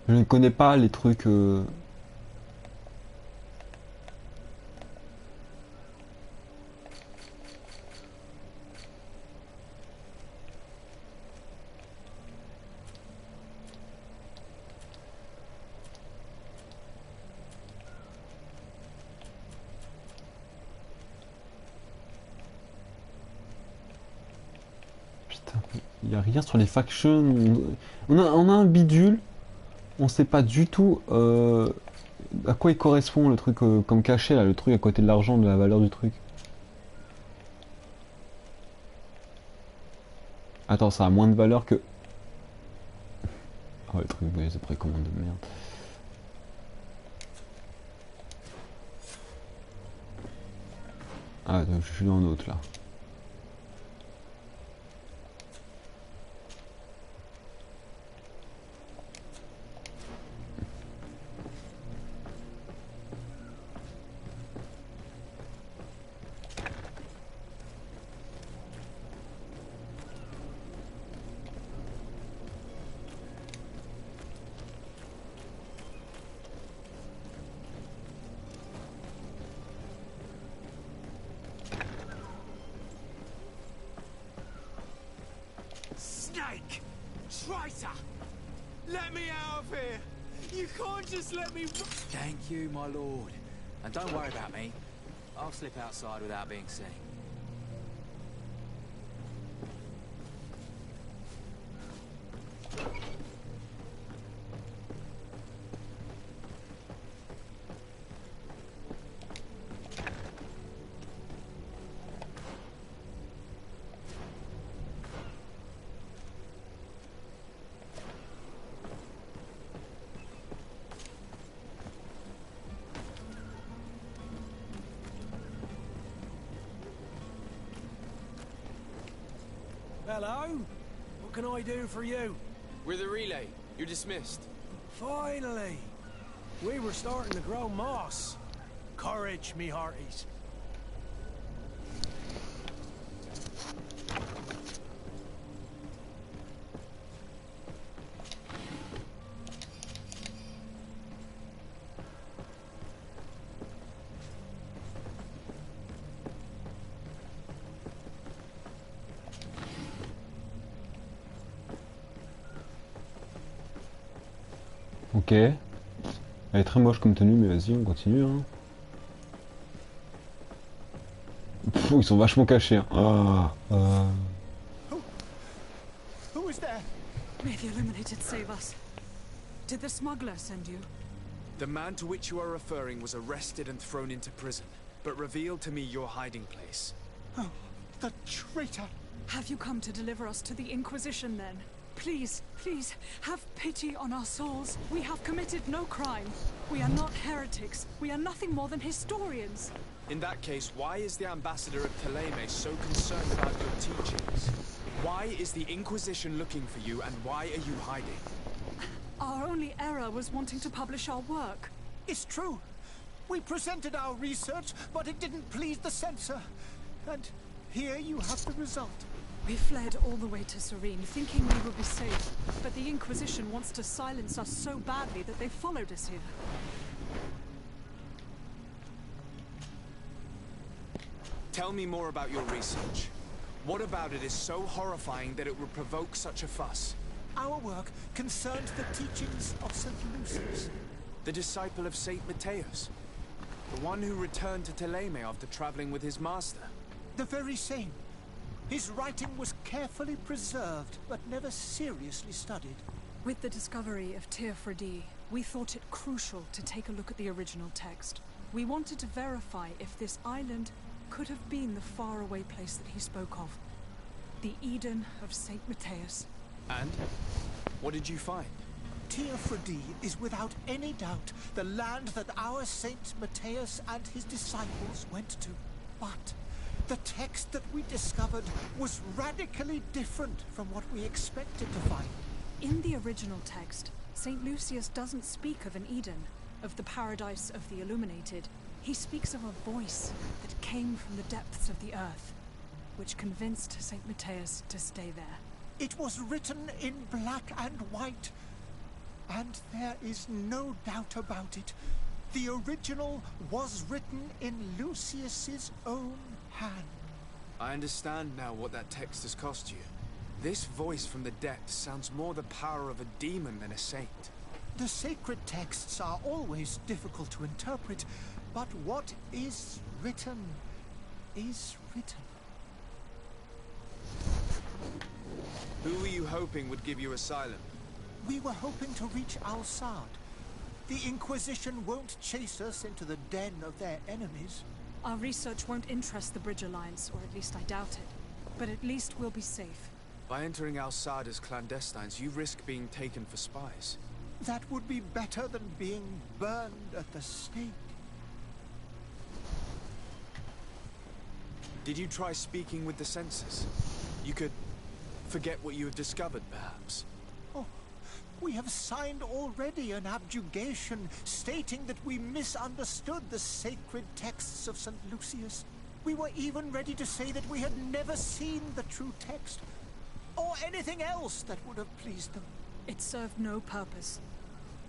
Je ne connais pas les trucs. Putain, il n'y a rien sur les factions. On a un bidule. On sait pas du tout à quoi il correspond le truc comme caché là, le truc à côté de l'argent, de la valeur du truc. Attends, ça a moins de valeur que... Oh le truc, oui, c'est précommande de merde. Ah, donc je suis dans l'autre là. Snake! Traitor! Let me out of here! You can't just let me... Thank you, my lord. And don't worry about me. I'll slip outside without being seen. Hello? What can I do for you? We're the relay. You're dismissed. Finally! We were starting to grow moss. Courage, me hearties. Ok. Elle est très moche comme tenue, mais vas-y, on continue. Hein. Pff, ils sont vachement cachés. Hein. Who is there? May the Illuminated save us. Did the smuggler send you? The man to which you are referring was arrested and thrown into prison, but revealed to me your hiding place. Oh, the traitor! Have you come to deliver us to the Inquisition then? Please, please, have pity on our souls. We have committed no crime. We are not heretics. We are nothing more than historians. In that case, why is the ambassador of Thélème so concerned about your teachings? Why is the Inquisition looking for you, and why are you hiding? Our only error was wanting to publish our work. It's true. We presented our research, but it didn't please the censor. And here you have the result. We fled all the way to Serene, thinking we would be safe. But the Inquisition wants to silence us so badly that they followed us here. Tell me more about your research. What about it is so horrifying that it would provoke such a fuss? Our work concerned the teachings of St. Lucius. The disciple of Saint Matthias. The one who returned to Thélème after traveling with his master. The very same. His writing was carefully preserved, but never seriously studied. With the discovery of Teofredi, we thought it crucial to take a look at the original text. We wanted to verify if this island could have been the faraway place that he spoke of. The Eden of Saint Matthias. And? What did you find? Teofredi is without any doubt the land that our Saint Matthias and his disciples went to. But the text that we discovered was radically different from what we expected to find. In the original text, St. Lucius doesn't speak of an Eden, of the paradise of the illuminated. He speaks of a voice that came from the depths of the earth, which convinced St. Matthias to stay there. It was written in black and white, and there is no doubt about it. The original was written in Lucius's own hand. I understand now what that text has cost you. This voice from the depths sounds more the power of a demon than a saint. The sacred texts are always difficult to interpret, but what is written is written. Who were you hoping would give you asylum? We were hoping to reach Al-Sad. The Inquisition won't chase us into the den of their enemies. Our research won't interest the Bridge Alliance, or at least I doubt it. But at least we'll be safe. By entering Al-Sad as clandestines, you risk being taken for spies. That would be better than being burned at the stake. Did you try speaking with the censors? You could forget what you have discovered, perhaps. Oh, we have signed already an abjugation stating that we misunderstood the sacred texts of St. Lucius. We were even ready to say that we had never seen the true text, or anything else that would have pleased them. It served no purpose.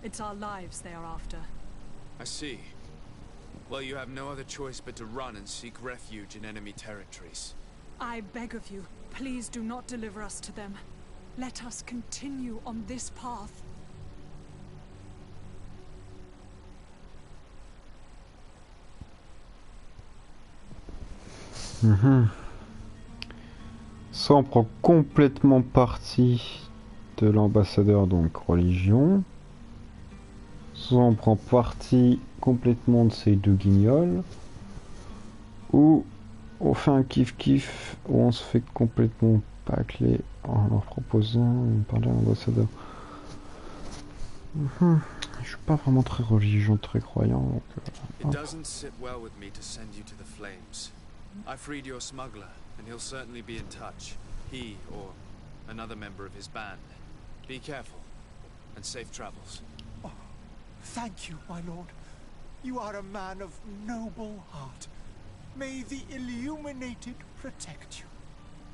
It's our lives they are after. I see. Well, you have no other choice but to run and seek refuge in enemy territories. I beg of you, please do not deliver us to them. Let us continue on this path. Ça on prend complètement parti de l'ambassadeur, donc religion. Soit on prend parti complètement de ces deux guignols, ou on fait un kiff-kiff où on se fait complètement pacler en leur proposant de parler à l'ambassadeur. Je suis pas vraiment très religion, très croyant. Donc, It doesn't sit well with me to send you to the flames. I freed your smuggler, and he'll certainly be in touch. He or another member of his band. Be careful, and safe travels. Oh, thank you, my lord. You are a man of noble heart. May the illuminated protect you.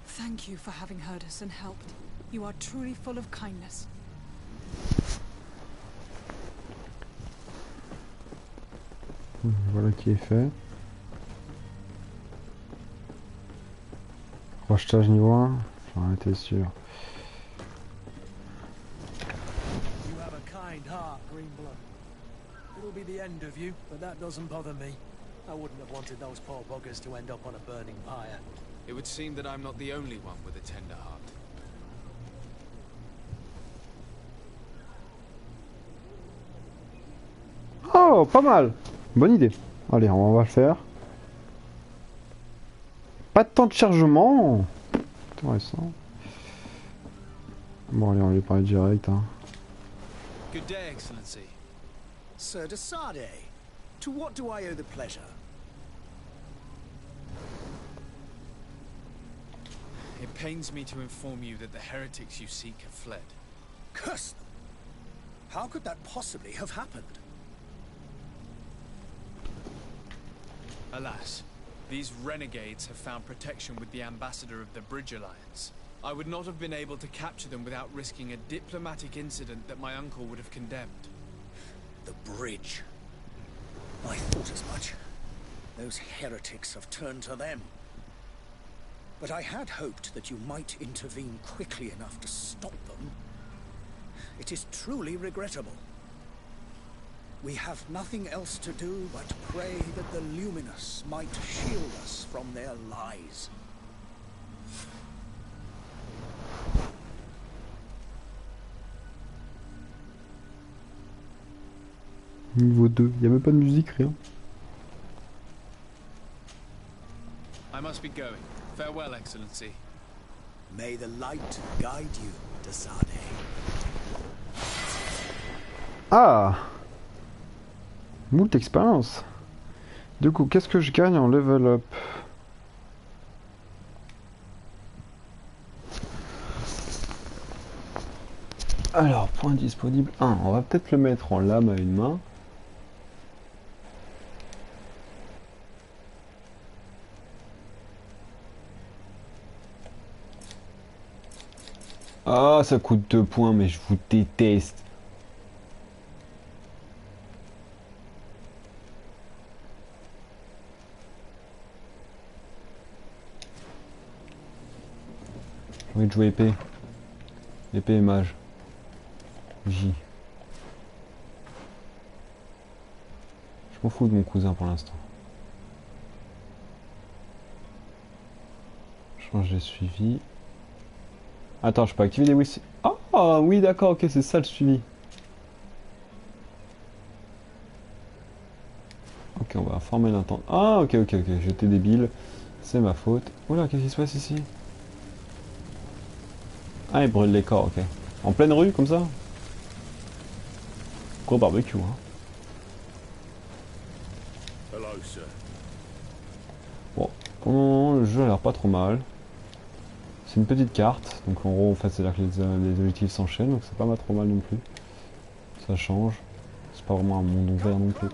Thank you for having heard us and helped. You are truly full of kindness. Voilà qui est fait. Crochetage niveau 1, j'en étais sûr. You have a kind heart, Greenblood. It'll be the end of you, but that doesn't bother me. I wouldn't have wanted those poor buggers to end up on a burning pyre. It would seem that I'm not the only one with a tender heart. Oh, pas mal. Bonne idée. Allez, on va le faire. Pas de temps de chargement. Intéressant. Bon, allez, on va lui parler direct. Hein. Good day, Excellency. Sir de Sade, to what do I owe the pleasure? It pains me to inform you that the heretics you seek have fled. Curse them! How could that possibly have happened? Alas, these renegades have found protection with the ambassador of the Bridge Alliance. I would not have been able to capture them without risking a diplomatic incident that my uncle would have condemned. The bridge. I thought as much. Those heretics have turned to them. But I had hoped that you might intervene quickly enough to stop them. It is truly regrettable. We have nothing else to do but pray that the Luminous might shield us from their lies. Niveau 2, il n'y a même pas de musique, rien. I must be going. Farewell, Excellency. May the light guide you, Desade. Ah, moult expérience. Du coup, qu'est-ce que je gagne en level up? Alors, point disponible 1. On va peut-être le mettre en lame à une main. Ah, ça coûte 2 points, mais je vous déteste. J'ai envie de jouer épée. Épée et mage. J. Je m'en fous de mon cousin pour l'instant. Change les suivis. Attends, je peux activer les whisky. Ah oui, d'accord, ok, c'est ça le suivi. Ok, on va informer l'intendant. Ah, ok, j'étais débile. C'est ma faute. Oula, qu'est-ce qui se passe ici? Ah, il brûle les corps, ok. En pleine rue, comme ça? Gros barbecue, hein. Bon, pour le moment, le jeu a l'air pas trop mal. C'est une petite carte, donc en gros, en fait, c'est-à-dire que les objectifs s'enchaînent, donc c'est pas trop mal non plus. Ça change. C'est pas vraiment un monde ouvert non plus.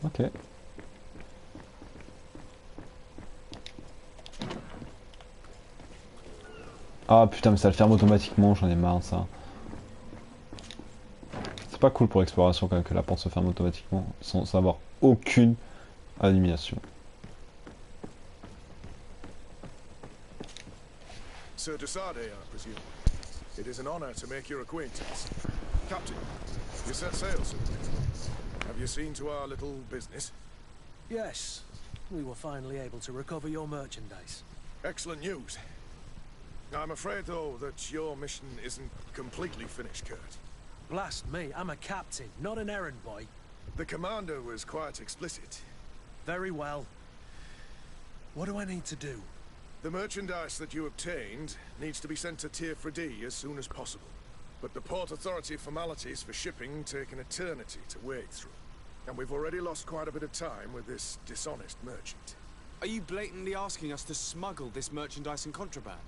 Ok. Ah putain, mais ça le ferme automatiquement, j'en ai marre de ça. C'est pas cool pour l'exploration quand même que la porte se ferme automatiquement sans avoir aucune animation. Sir Desade, I presume. It is an honor to make your acquaintance. Captain, you set sail soon. Have you seen to our little business? Yes, we were finally able to recover your merchandise. Excellent news. I'm afraid, though, that your mission isn't completely finished, Kurt. Blast me, I'm a captain, not an errand boy. The commander was quite explicit. Very well. What do I need to do? The merchandise that you obtained needs to be sent to Tier 4D as soon as possible. But the Port Authority formalities for shipping take an eternity to wade through. And we've already lost quite a bit of time with this dishonest merchant. Are you blatantly asking us to smuggle this merchandise in contraband?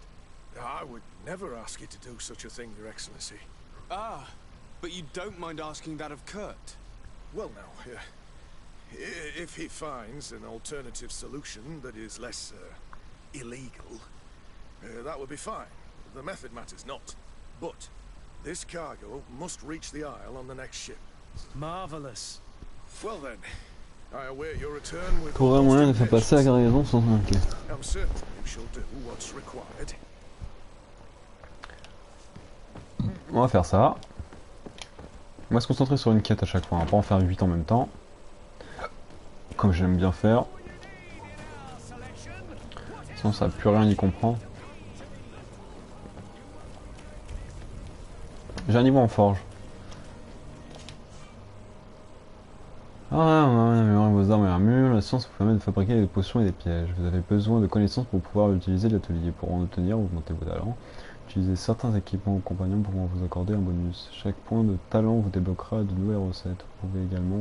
I would never ask you to do such a thing, Your Excellency. Ah, but you don't mind asking that of Kurt? Well, now, if he finds an alternative solution that is less illegal, that would be fine. The method matters not. But this cargo must reach the Isle on the next ship. Marvelous. Well then, I await your return with Trouverait moyen de faire passer la cargaison sans s'inquiéter. I'm certain you shall do what's required. On va faire ça. On va se concentrer sur une quête à chaque fois, on va pas en faire 8 en même temps. Comme j'aime bien faire. Sinon ça n'a plus rien y comprend. J'ai un niveau en forge. Ah, on a amélioré vos armes et armures. La science vous permet de fabriquer des potions et des pièges. Vous avez besoin de connaissances pour pouvoir utiliser l'atelier. Pour en obtenir, augmenter vos talents. Utilisez certains équipements ou compagnons pour vous accorder un bonus. Chaque point de talent vous débloquera de nouvelles recettes. Vous pouvez également...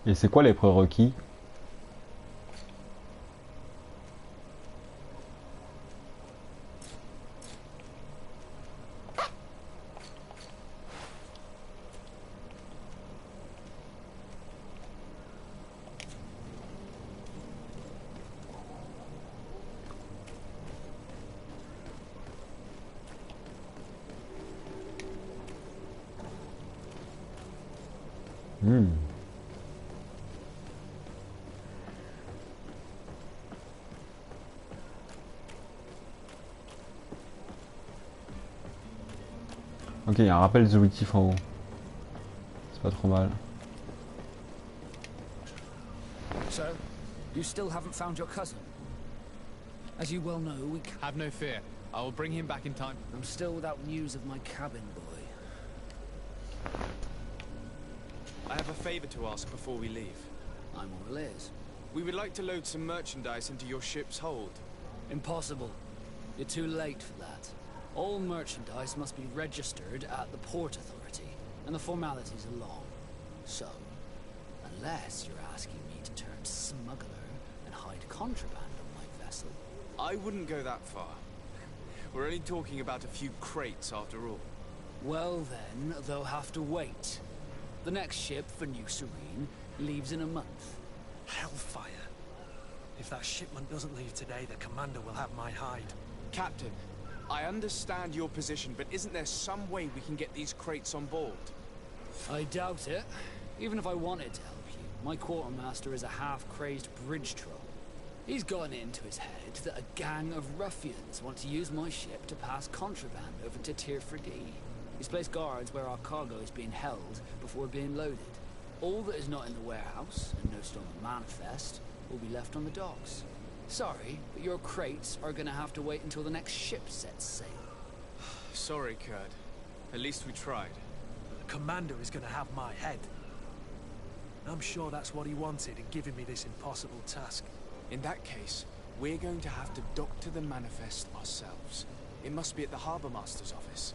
Et c'est quoi les prérequis? Ok, il y a un rappel des objectifs en haut. C'est pas trop mal. So, you still haven't found your cousin? As you well know, we have no fear. I will bring him back in time. I'm still without news of my cabin boy. I have a favor to ask before we leave. I'm all ears. We would like to load some merchandise into your ship's hold. Impossible. You're too late for that. All merchandise must be registered at the Port Authority, and the formalities are long. So, unless you're asking me to turn smuggler and hide contraband on my vessel. I wouldn't go that far. We're only talking about a few crates after all. Well then, they'll have to wait. The next ship for New Serene leaves in a month. Hellfire. If that shipment doesn't leave today, the commander will have my hide. Captain, I understand your position, but isn't there some way we can get these crates on board? I doubt it. Even if I wanted to help you, my quartermaster is a half-crazed bridge troll. He's gotten it into his head that a gang of ruffians want to use my ship to pass contraband over to Tier 4D. He's placed guards where our cargo is being held before being loaded. All that is not in the warehouse, and no on the manifest, will be left on the docks. Sorry, but your crates are gonna have to wait until the next ship sets sail. Sorry, Kurd. At least we tried. The commander is gonna have my head. I'm sure that's what he wanted in giving me this impossible task. In that case, we're going to have to doctor the manifest ourselves. It must be at the Harbour Master's office.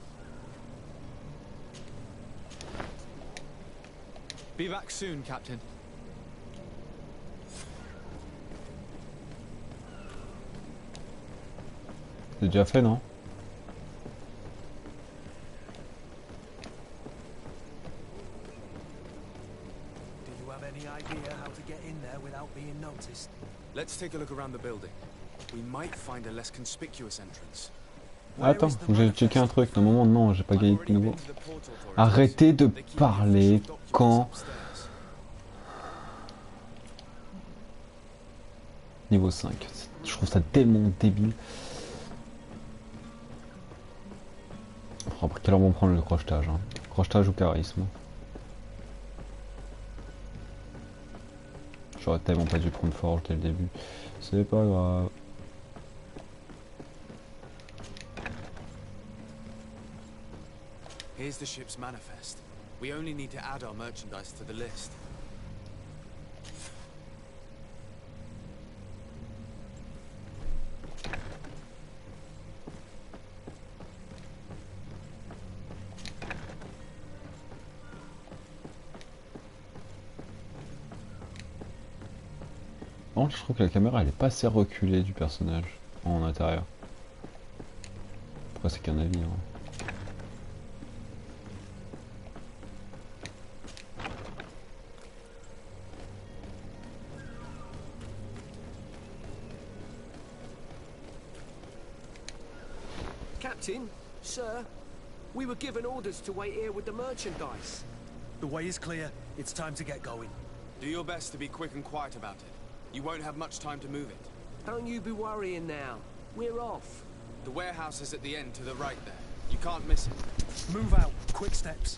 Be back soon, Captain. C'est déjà fait, non? Do you have any idea how to get in there without being noticed? Let's take a look around the building. We might find a less conspicuous entrance. Attends, faut que j'aille checker un truc. Normalement, non, j'ai pas gagné de nouveau. Arrêtez de parler quand... Niveau 5. Je trouve ça tellement débile. Après, quelle heure vont prendre le crochetage, hein. Crochetage ou charisme. J'aurais tellement pas dû prendre forge dès le début. C'est pas grave. Here's the ship's manifest. We only need to add our merchandise to the list. Bon, je trouve que la caméra elle est pas assez reculée du personnage en intérieur. Après c'est qu'un avis, hein. Captain, sir, we were given orders to wait here with the merchandise. The way is clear. It's time to get going. Do your best to be quick and quiet about it. You won't have much time to move it. Don't you be worrying now. We're off. The warehouse is at the end to the right there. You can't miss it. Move out. Quick steps.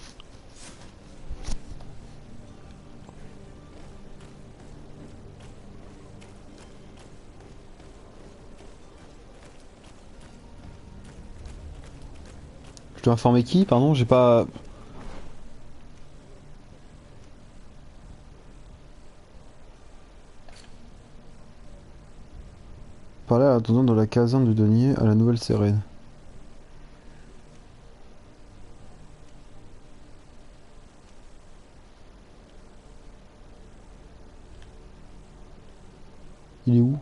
Je dois informer qui? Pardon, j'ai pas... Parler à l'attendant de la caserne du denier à la Nouvelle Sérène. Il est où?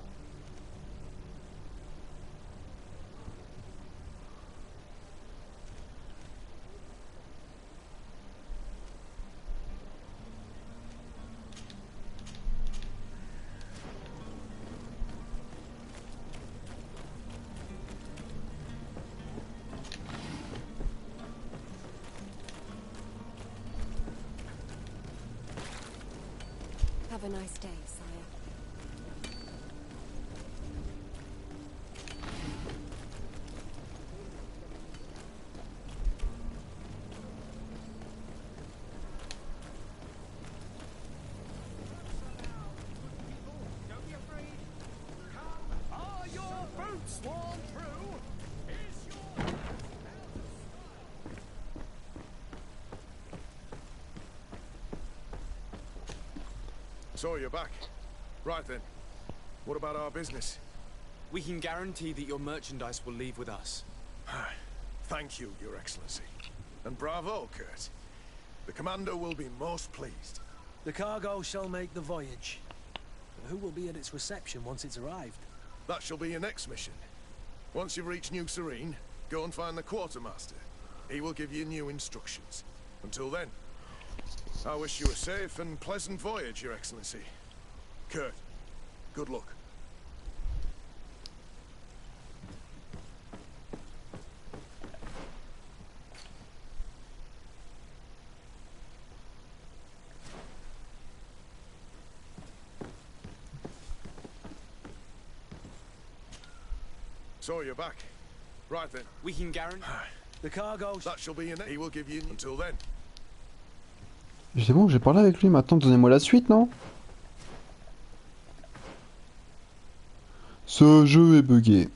Have a nice day, sire. Are your boots worn through? Is your... So you're back. Right then. What about our business? We can guarantee that your merchandise will leave with us. Thank you, Your Excellency. And bravo, Kurt. The commander will be most pleased. The cargo shall make the voyage. But who will be at its reception once it's arrived? That shall be your next mission. Once you've reached New Serene, go and find the quartermaster. He will give you new instructions. Until then, I wish you a safe and pleasant voyage, Your Excellency. Kurt, good luck. So you're back. Right then. We can guarantee... The cargo... That shall be your next... He will give you... Until then. C'est bon, j'ai parlé avec lui, maintenant donnez-moi la suite, non? Ce jeu est buggé.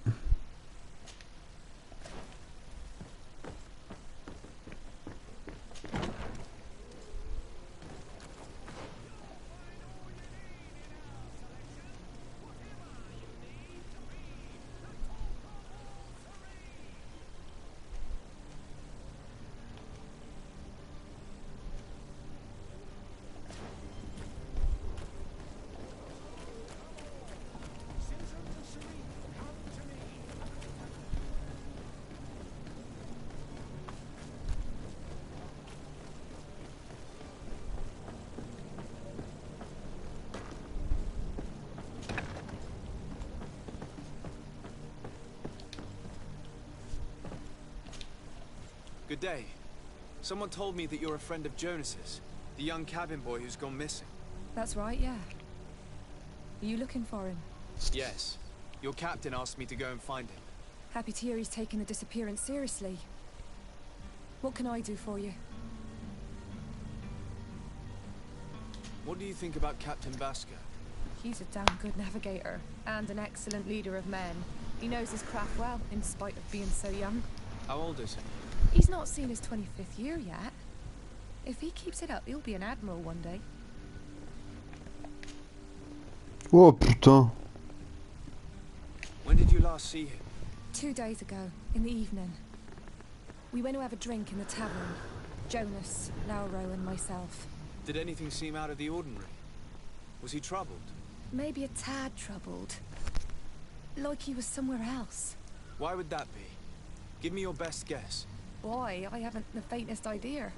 Good day. Someone told me that you're a friend of Jonas's, the young cabin boy who's gone missing. That's right, yeah. Are you looking for him? Yes. Your captain asked me to go and find him. Happy to hear he's taking the disappearance seriously. What can I do for you? What do you think about Captain Basker? He's a damn good navigator, and an excellent leader of men. He knows his craft well, in spite of being so young. How old is he? He's not seen his 25th year yet. If he keeps it up, he'll be an admiral one day. Oh putain. When did you last see him? 2 days ago, in the evening. We went to have a drink in the tavern. Jonas, Lauro, and myself. Did anything seem out of the ordinary? Was he troubled? Maybe a tad troubled. Like he was somewhere else. Why would that be? Give me your best guess. Why? I haven't the faintest idea.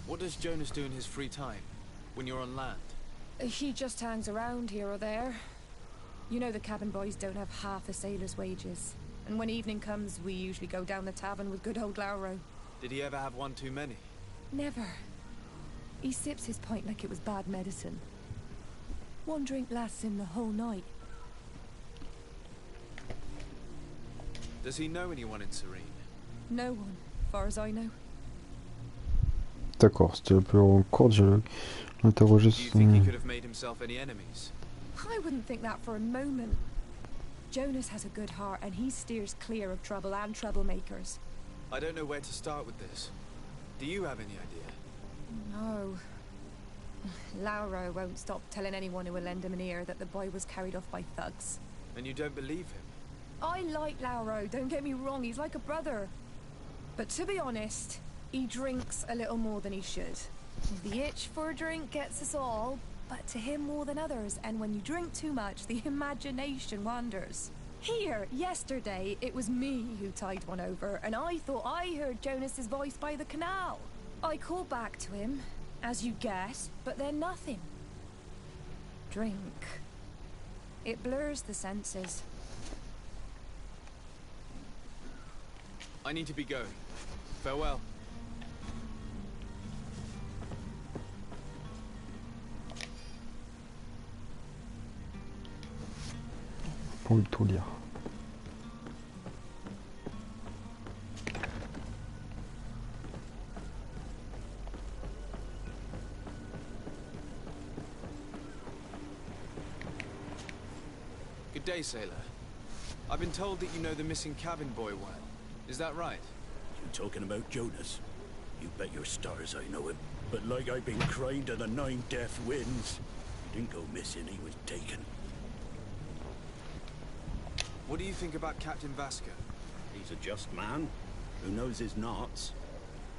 What does Jonas do in his free time, when you're on land? He just hangs around here or there. You know the cabin boys don't have half a sailor's wages. And when evening comes, we usually go down the tavern with good old Lauro. Did he ever have one too many? Never. He sips his pint like it was bad medicine. One drink lasts him the whole night. Does he know anyone in Serene? No one, far as I know. D'accord, c'était un peu en court dialogue. Interroger Do you think he could have made himself any enemies? I wouldn't think that for a moment. Jonas has a good heart and he steers clear of trouble and troublemakers. I don't know where to start with this. Do you have any idea? No. Lauro won't stop telling anyone who will lend him an ear that the boy was carried off by thugs. And you don't believe him? I like Lauro, don't get me wrong, he's like a brother. But to be honest, he drinks a little more than he should. The itch for a drink gets us all, but to him more than others, and when you drink too much, the imagination wanders. Here, yesterday, it was me who tied one over, and I thought I heard Jonas's voice by the canal. I called back to him, as you guessed, but then nothing. Drink. It blurs the senses. I need to be going. Farewell. Pour tout lire. Good day, sailor. I've been told that you know the missing cabin boy well. Is that right? You talking about Jonas? You bet your stars I know him. But like I've been crying to the 9 death winds, he didn't go missing, he was taken. What do you think about Captain Vasco? He's a just man who knows his knots.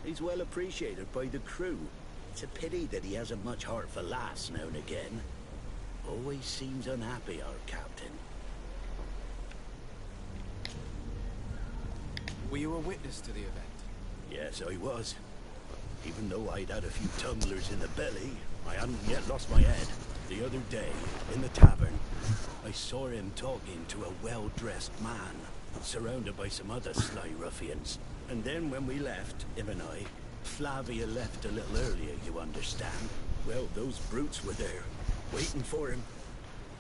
He's well appreciated by the crew. It's a pity that he hasn't much heart for laughs now and again. Always seems unhappy, our captain. Were you a witness to the event? Yes, I was. Even though I'd had a few tumblers in the belly, I hadn't yet lost my head. The other day, in the tavern, I saw him talking to a well-dressed man, surrounded by some other sly ruffians. And then when we left, him and I, Flavia left a little earlier, you understand. Well, those brutes were there, waiting for him.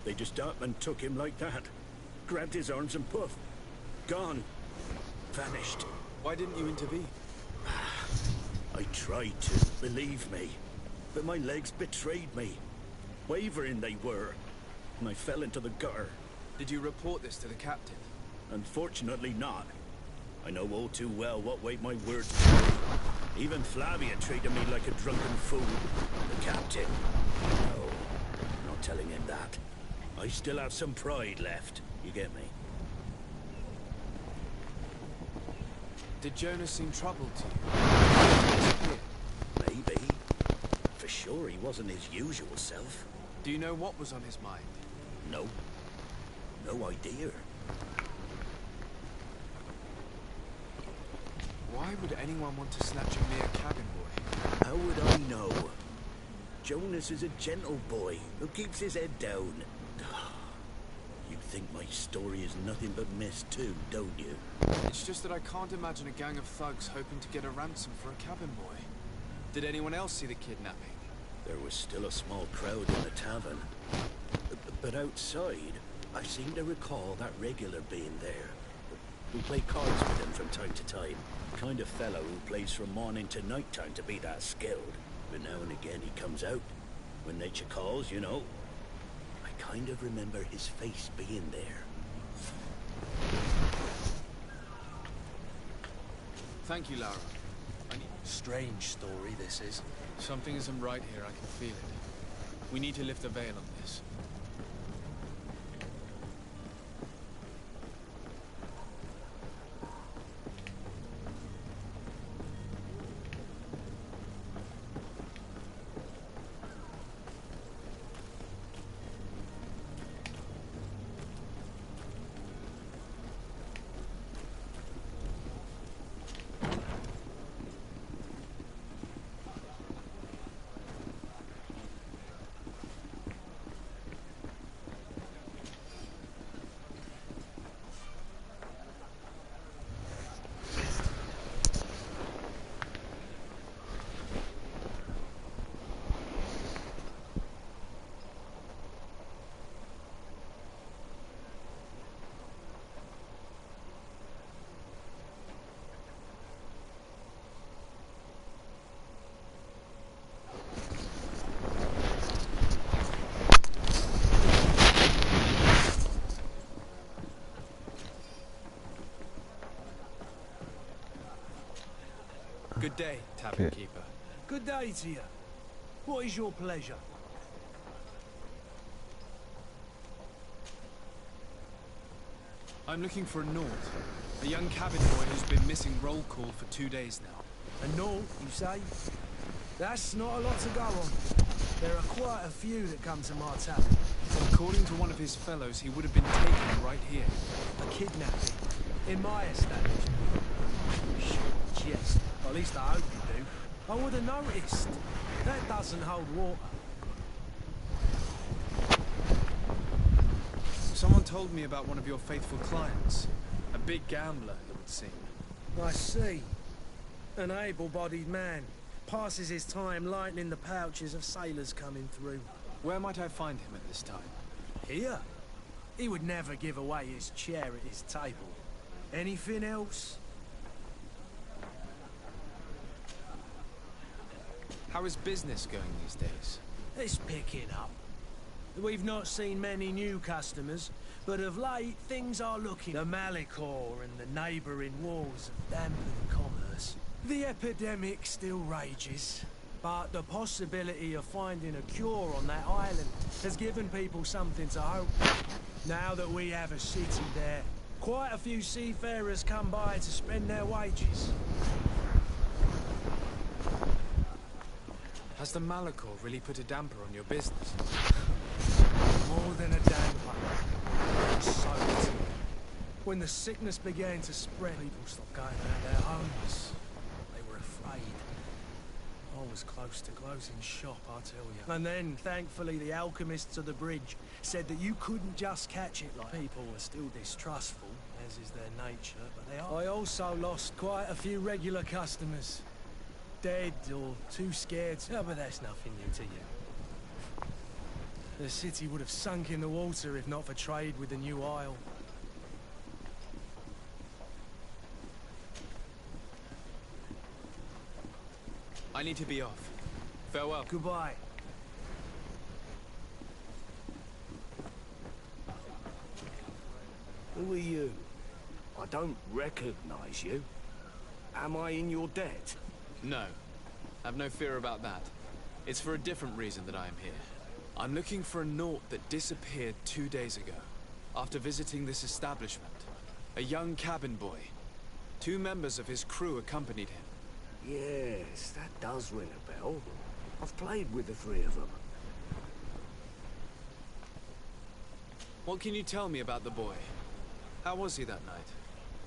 They just up and took him like that. Grabbed his arms and poof. Gone. Vanished. Why didn't you intervene? I tried to, believe me. But my legs betrayed me. Wavering they were. And I fell into the gutter. Did you report this to the captain? Unfortunately not. I know all too well what weight my words carry. Even Flavia treated me like a drunken fool. The captain? No, I'm not telling him that. I still have some pride left. You get me? Did Jonas seem troubled to you? Maybe. For sure he wasn't his usual self. Do you know what was on his mind? No. No idea. Why would anyone want to snatch a mere cabin boy? How would I know? Jonas is a gentle boy who keeps his head down. You think my story is nothing but mist too, don't you? It's just that I can't imagine a gang of thugs hoping to get a ransom for a cabin boy. Did anyone else see the kidnapping? There was still a small crowd in the tavern. But outside, I seem to recall that regular being there. We play cards with him from time to time. Kind of fellow who plays from morning to night time to be that skilled. But now and again he comes out. When nature calls, you know. I kind of remember his face being there. Thank you, Lara. Strange story, this is. Something isn't right here, I can feel it. We need to lift the veil on this. Good day, tavern keeper. Good day to you. What is your pleasure? I'm looking for a Nord, a young cabin boy who's been missing roll call for 2 days now. A Nord, you say? That's not a lot to go on. There are quite a few that come to my tavern. According to one of his fellows, he would have been taken right here. A kidnapping. In my establishment. Yes, at least I hope you do. I would have noticed. That doesn't hold water. Someone told me about one of your faithful clients. A big gambler, it would seem. I see. An able-bodied man. Passes his time lightening the pouches of sailors coming through. Where might I find him at this time? Here? He would never give away his chair at his table. Anything else? How is business going these days? It's picking up. We've not seen many new customers, but of late things are looking. The Malicor and the neighbouring wars have dampened commerce. The epidemic still rages, but the possibility of finding a cure on that island has given people something to hope. Now that we have a city there, quite a few seafarers come by to spend their wages. Has the Malicor really put a damper on your business? More than a damper. So when the sickness began to spread, people stopped going out of their homes. They were afraid. I was close to closing shop, I tell you. And then, thankfully, the alchemists of the bridge said that you couldn't just catch it like people were still distrustful, as is their nature, but they are. I also lost quite a few regular customers. Dead or too scared. Oh, but that's nothing new to you. The city would have sunk in the water if not for trade with the new isle. I need to be off. Farewell. Goodbye. Who are you? I don't recognize you. Am I in your debt? No. Have no fear about that. It's for a different reason that I am here. I'm looking for a Naut that disappeared 2 days ago, after visiting this establishment. A young cabin boy. 2 members of his crew accompanied him. Yes, that does ring a bell. I've played with the 3 of them. What can you tell me about the boy? How was he that night?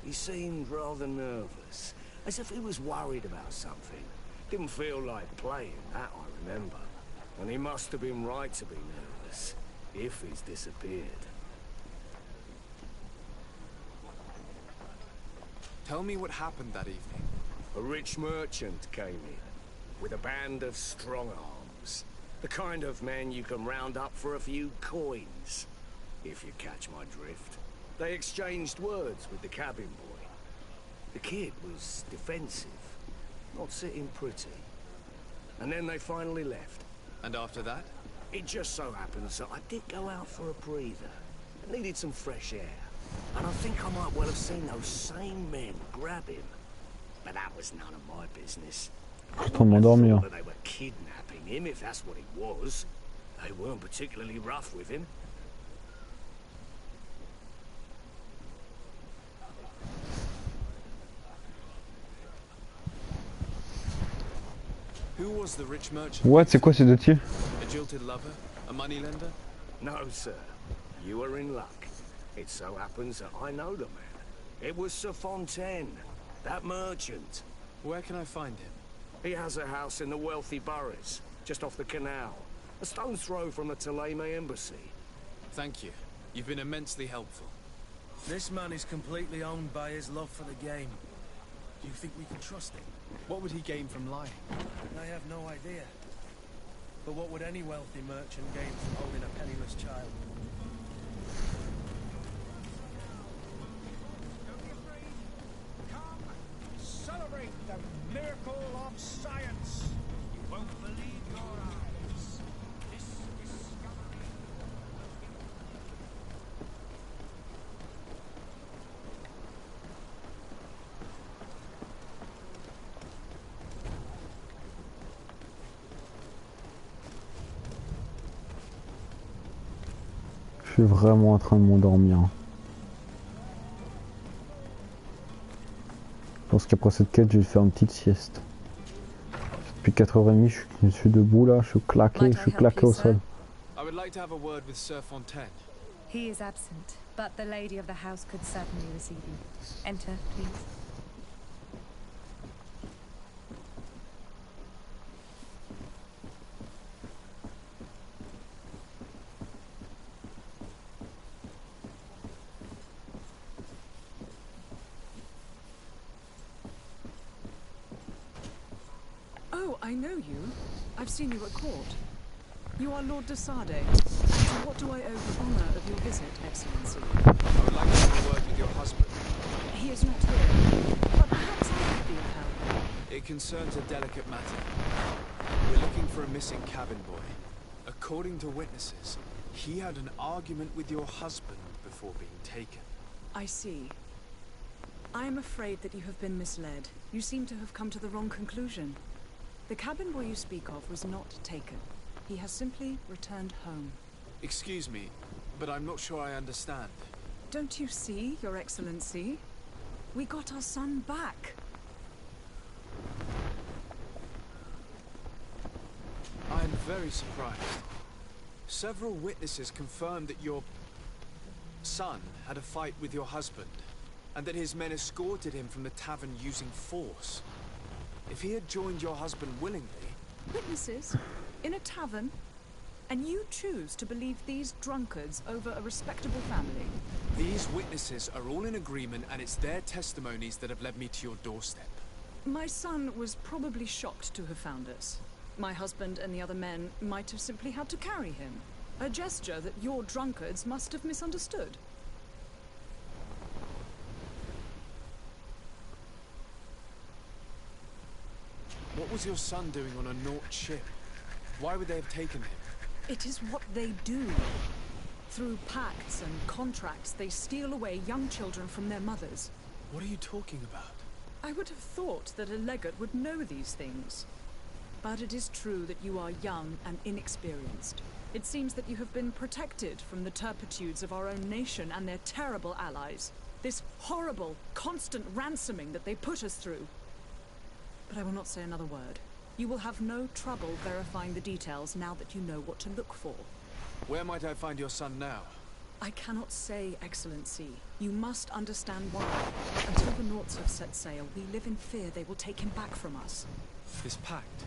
He seemed rather nervous, as if he was worried about something. Didn't feel like playing, that I remember. And he must have been right to be nervous, if he's disappeared. Tell me what happened that evening. A rich merchant came in, with a band of strong arms. The kind of men you can round up for a few coins, if you catch my drift. They exchanged words with the cabin boy. The kid was defensive, not sitting pretty. And then they finally left. And after that? It just so happens that I did go out for a breather. I needed some fresh air. And I think I might well have seen those same men grab him. But that was none of my business. I Pour m'endormir. thought that they were kidnapping him, if that's what it was. They weren't particularly rough with him. Who was the rich merchant? What? C'est quoi ces 2 types? A jilted lover? A moneylender? No, sir. You are in luck. It so happens that I know the man. It was Sir Fontaine, that merchant. Where can I find him? He has a house in the wealthy boroughs, just off the canal. A stone's throw from the Thélème embassy. Thank you. You've been immensely helpful. This man is completely owned by his love for the game. Do you think we can trust him? What would he gain from lying? I have no idea. But what would any wealthy merchant gain from holding a penniless child? Come, celebrate the miracle of science. You won't believe your eyes. This discovery... Je suis vraiment en train de m'endormir. Je pense qu'après cette quête, je vais faire une petite sieste. depuis 4h30, je suis debout là, je suis claqué au sol. I would like to have a word with Sir Fontaine. He is absent, but the lady of the house could certainly receive you. Enter, please. Oh, I know you. I've seen you at court. You are Lord Desarde. And to what do I owe the honor of your visit, Excellency? I would like to have a word with your husband. He is not here, but perhaps I could be of help. It concerns a delicate matter. We're looking for a missing cabin boy. According to witnesses, he had an argument with your husband before being taken. I see. I am afraid that you have been misled. You seem to have come to the wrong conclusion. The cabin boy you speak of was not taken. He has simply returned home. Excuse me, but I'm not sure I understand. Don't you see, Your Excellency? We got our son back. I'm very surprised. Several witnesses confirmed that your son had a fight with your husband, and that his men escorted him from the tavern using force. If he had joined your husband willingly... Witnesses? In a tavern? And you choose to believe these drunkards over a respectable family? These witnesses are all in agreement, and it's their testimonies that have led me to your doorstep. My son was probably shocked to have found us. My husband and the other men might have simply had to carry him. A gesture that your drunkards must have misunderstood. What was your son doing on a Naut ship? Why would they have taken him? It is what they do. Through pacts and contracts, they steal away young children from their mothers. What are you talking about? I would have thought that a legate would know these things. But it is true that you are young and inexperienced. It seems that you have been protected from the turpitudes of our own nation and their terrible allies. This horrible, constant ransoming that they put us through. But I will not say another word. You will have no trouble verifying the details now that you know what to look for. Where might I find your son now? I cannot say, Excellency. You must understand why. Until the Nauts have set sail, we live in fear they will take him back from us. This pact?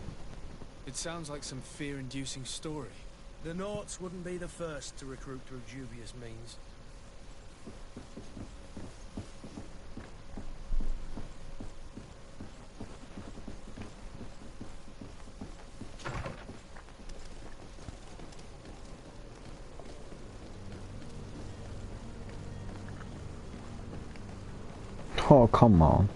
It sounds like some fear-inducing story. The Nauts wouldn't be the first to recruit through dubious means. Oh, come on.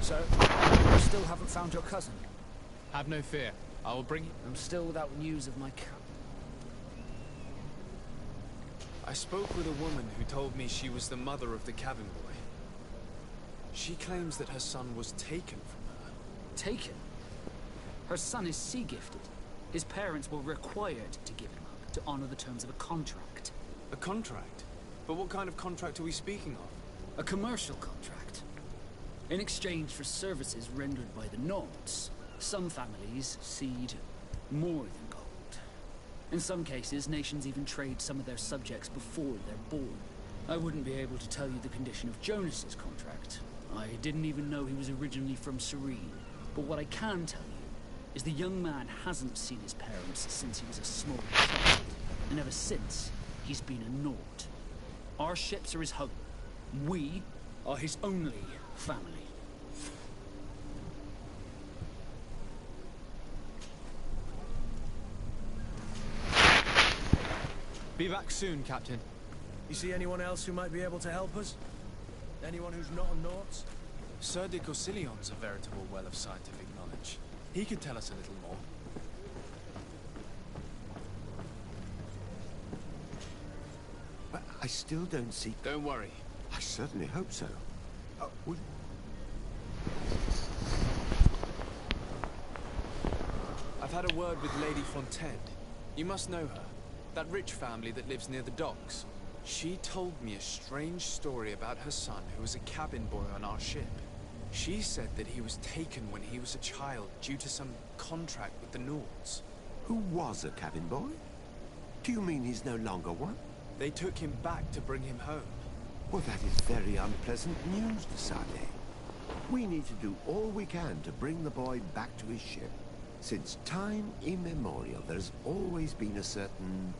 So, you still haven't found your cousin? Have no fear. I will bring you... I'm still without news of my I spoke with a woman who told me she was the mother of the cabin boy. She claims that her son was taken from her. Taken? Her son is sea-gifted. His parents were required to give him up to honor the terms of a contract. A contract? But what kind of contract are we speaking of? A commercial contract. In exchange for services rendered by the Nauts, some families cede more than gold. In some cases, nations even trade some of their subjects before they're born. I wouldn't be able to tell you the condition of Jonas's contract. I didn't even know he was originally from Serene. But what I can tell you is the young man hasn't seen his parents since he was a small child. And ever since, he's been a Naut. Our ships are his home. We are his only family. Be back soon, Captain. You see anyone else who might be able to help us? Anyone who's not a Naut? Sir de Corsillion's a veritable well of scientific knowledge. He could tell us a little more. But I still don't see... Don't worry. I certainly hope so. I've had a word with Lady Fontaine. You must know her. That rich family that lives near the docks. She told me a strange story about her son who was a cabin boy on our ship. She said that he was taken when he was a child due to some contract with the Nauts. Who was a cabin boy? Do you mean he's no longer one? They took him back to bring him home. Well, that is very unpleasant news, de Sade. We need to do all we can to bring the boy back to his ship. Since time immemorial, there's always been a certain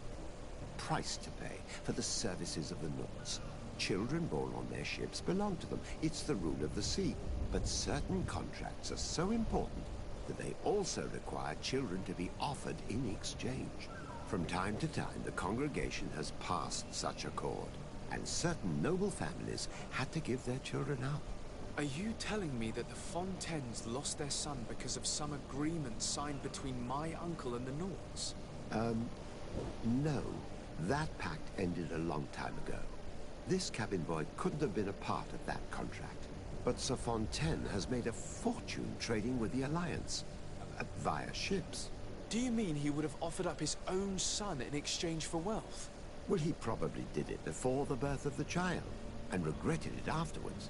price to pay for the services of the Nauts. Children born on their ships belong to them. It's the rule of the sea. But certain contracts are so important that they also require children to be offered in exchange. From time to time, the congregation has passed such accord, and certain noble families had to give their children up. Are you telling me that the Fontaines lost their son because of some agreement signed between my uncle and the Nauts? No. That pact ended a long time ago. This cabin boy couldn't have been a part of that contract. But Sir Fontaine has made a fortune trading with the Alliance, via ships. Do you mean he would have offered up his own son in exchange for wealth? Well, he probably did it before the birth of the child, and regretted it afterwards.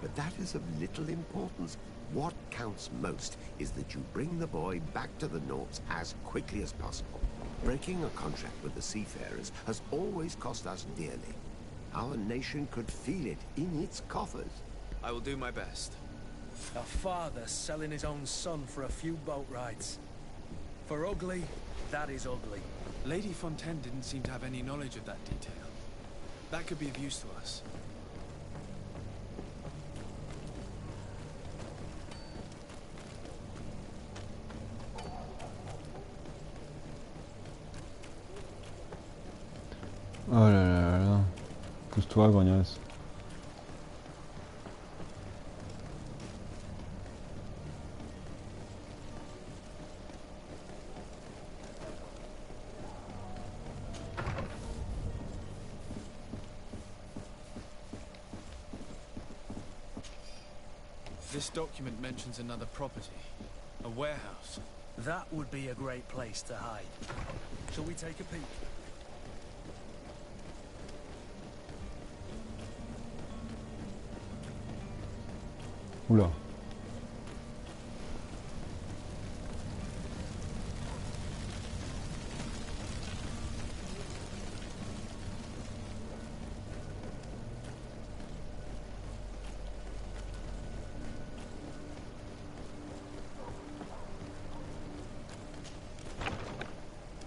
But that is of little importance. What counts most is that you bring the boy back to the Nauts as quickly as possible. Breaking a contract with the seafarers has always cost us dearly. Our nation could feel it in its coffers. I will do my best. A father selling his own son for a few boat rides. For ugly, that is ugly. Lady Fontaine didn't seem to have any knowledge of that detail. That could be of use to us. Oh là là là. Pousse-toi, grognasse. This document mentions another property. A warehouse. That would be a great place to hide. Shall we take a peek? Oula.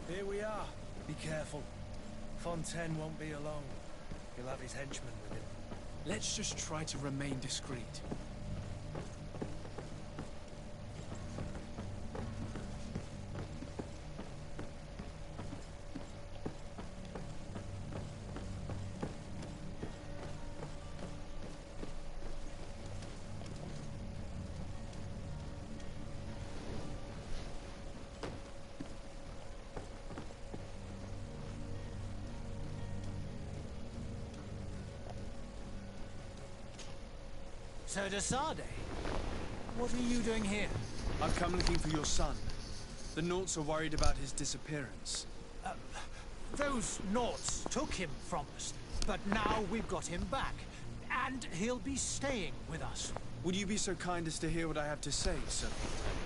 Here we are. Be careful. Fontaine won't be alone. He'll have his henchmen with him. Let's just try to remain discreet. Sir de Sade, what are you doing here? I've come looking for your son. The Nauts are worried about his disappearance. Those Nauts took him from us, but now we've got him back, and he'll be staying with us. Would you be so kind as to hear what I have to say, Sir Fontaine?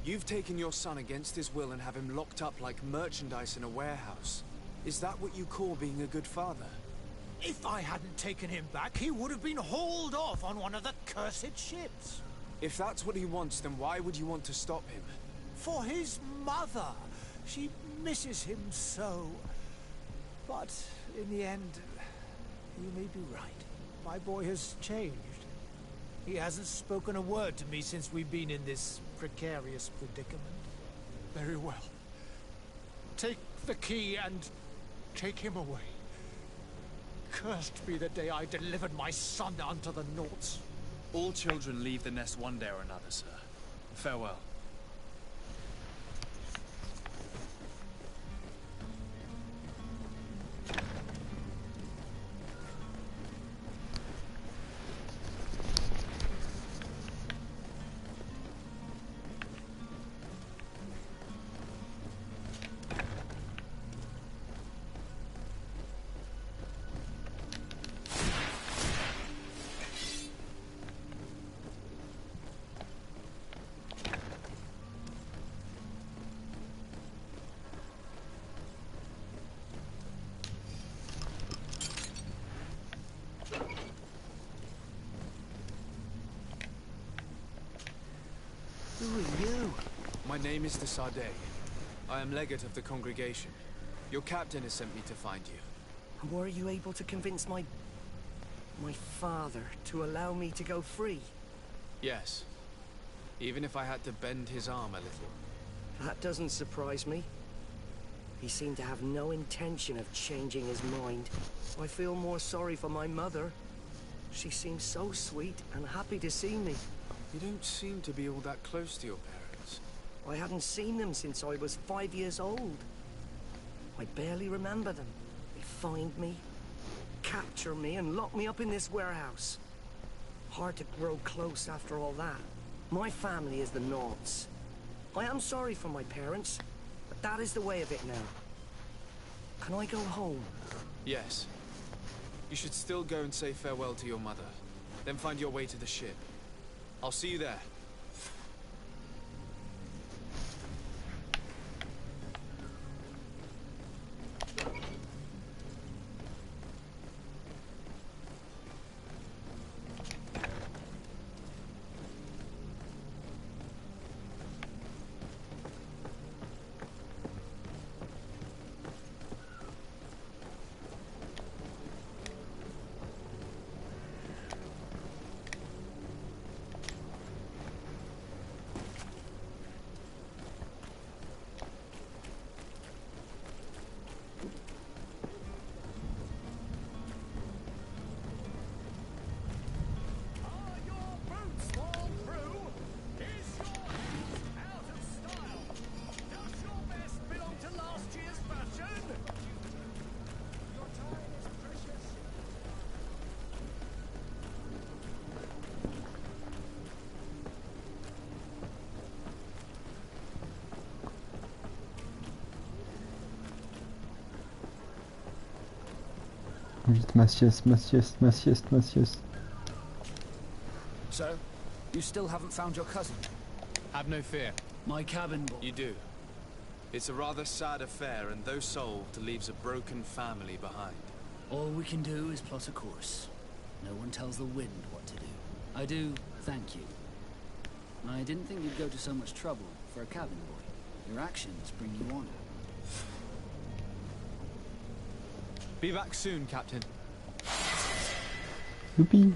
You've taken your son against his will and have him locked up like merchandise in a warehouse. Is that what you call being a good father? If I hadn't taken him back, he would have been hauled off on one of the cursed ships. If that's what he wants, then why would you want to stop him? For his mother. She misses him so. But in the end, you may be right. My boy has changed. He hasn't spoken a word to me since we've been in this precarious predicament. Very well. Take the key and take him away. Cursed be the day I delivered my son unto the Nauts. All children leave the nest one day or another, sir. Farewell. Who are you? My name is Desade. I am legate of the congregation. Your captain has sent me to find you. And were you able to convince my father to allow me to go free? Yes. Even if I had to bend his arm a little. That doesn't surprise me. He seemed to have no intention of changing his mind. I feel more sorry for my mother. She seems so sweet and happy to see me. You don't seem to be all that close to your parents. I hadn't seen them since I was 5 years old. I barely remember them. They find me, capture me, and lock me up in this warehouse. Hard to grow close after all that. My family is the Nauts. I am sorry for my parents, but that is the way of it now. Can I go home? Yes. You should still go and say farewell to your mother. Then find your way to the ship. I'll see you there. Vite, ma sieste, ma sieste, ma sieste, ma sieste. So, you still haven't found your cousin? Have no fear. My cabin boy. You do. It's a rather sad affair, and though solved, leaves a broken family behind. All we can do is plot a course. No one tells the wind what to do. I do thank you. I didn't think you'd go to so much trouble for a cabin boy. Your actions bring you honor. Be back soon, Captain. Youpi.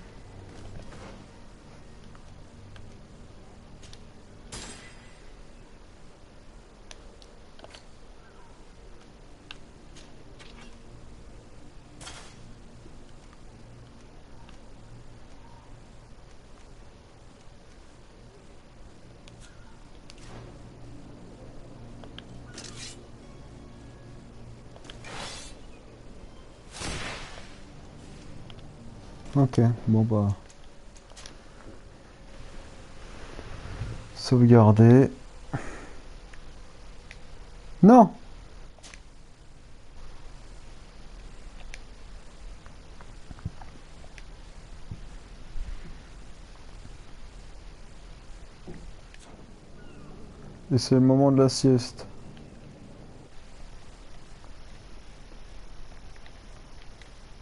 Ok, bon bah... Sauvegarder... Non! Et c'est le moment de la sieste.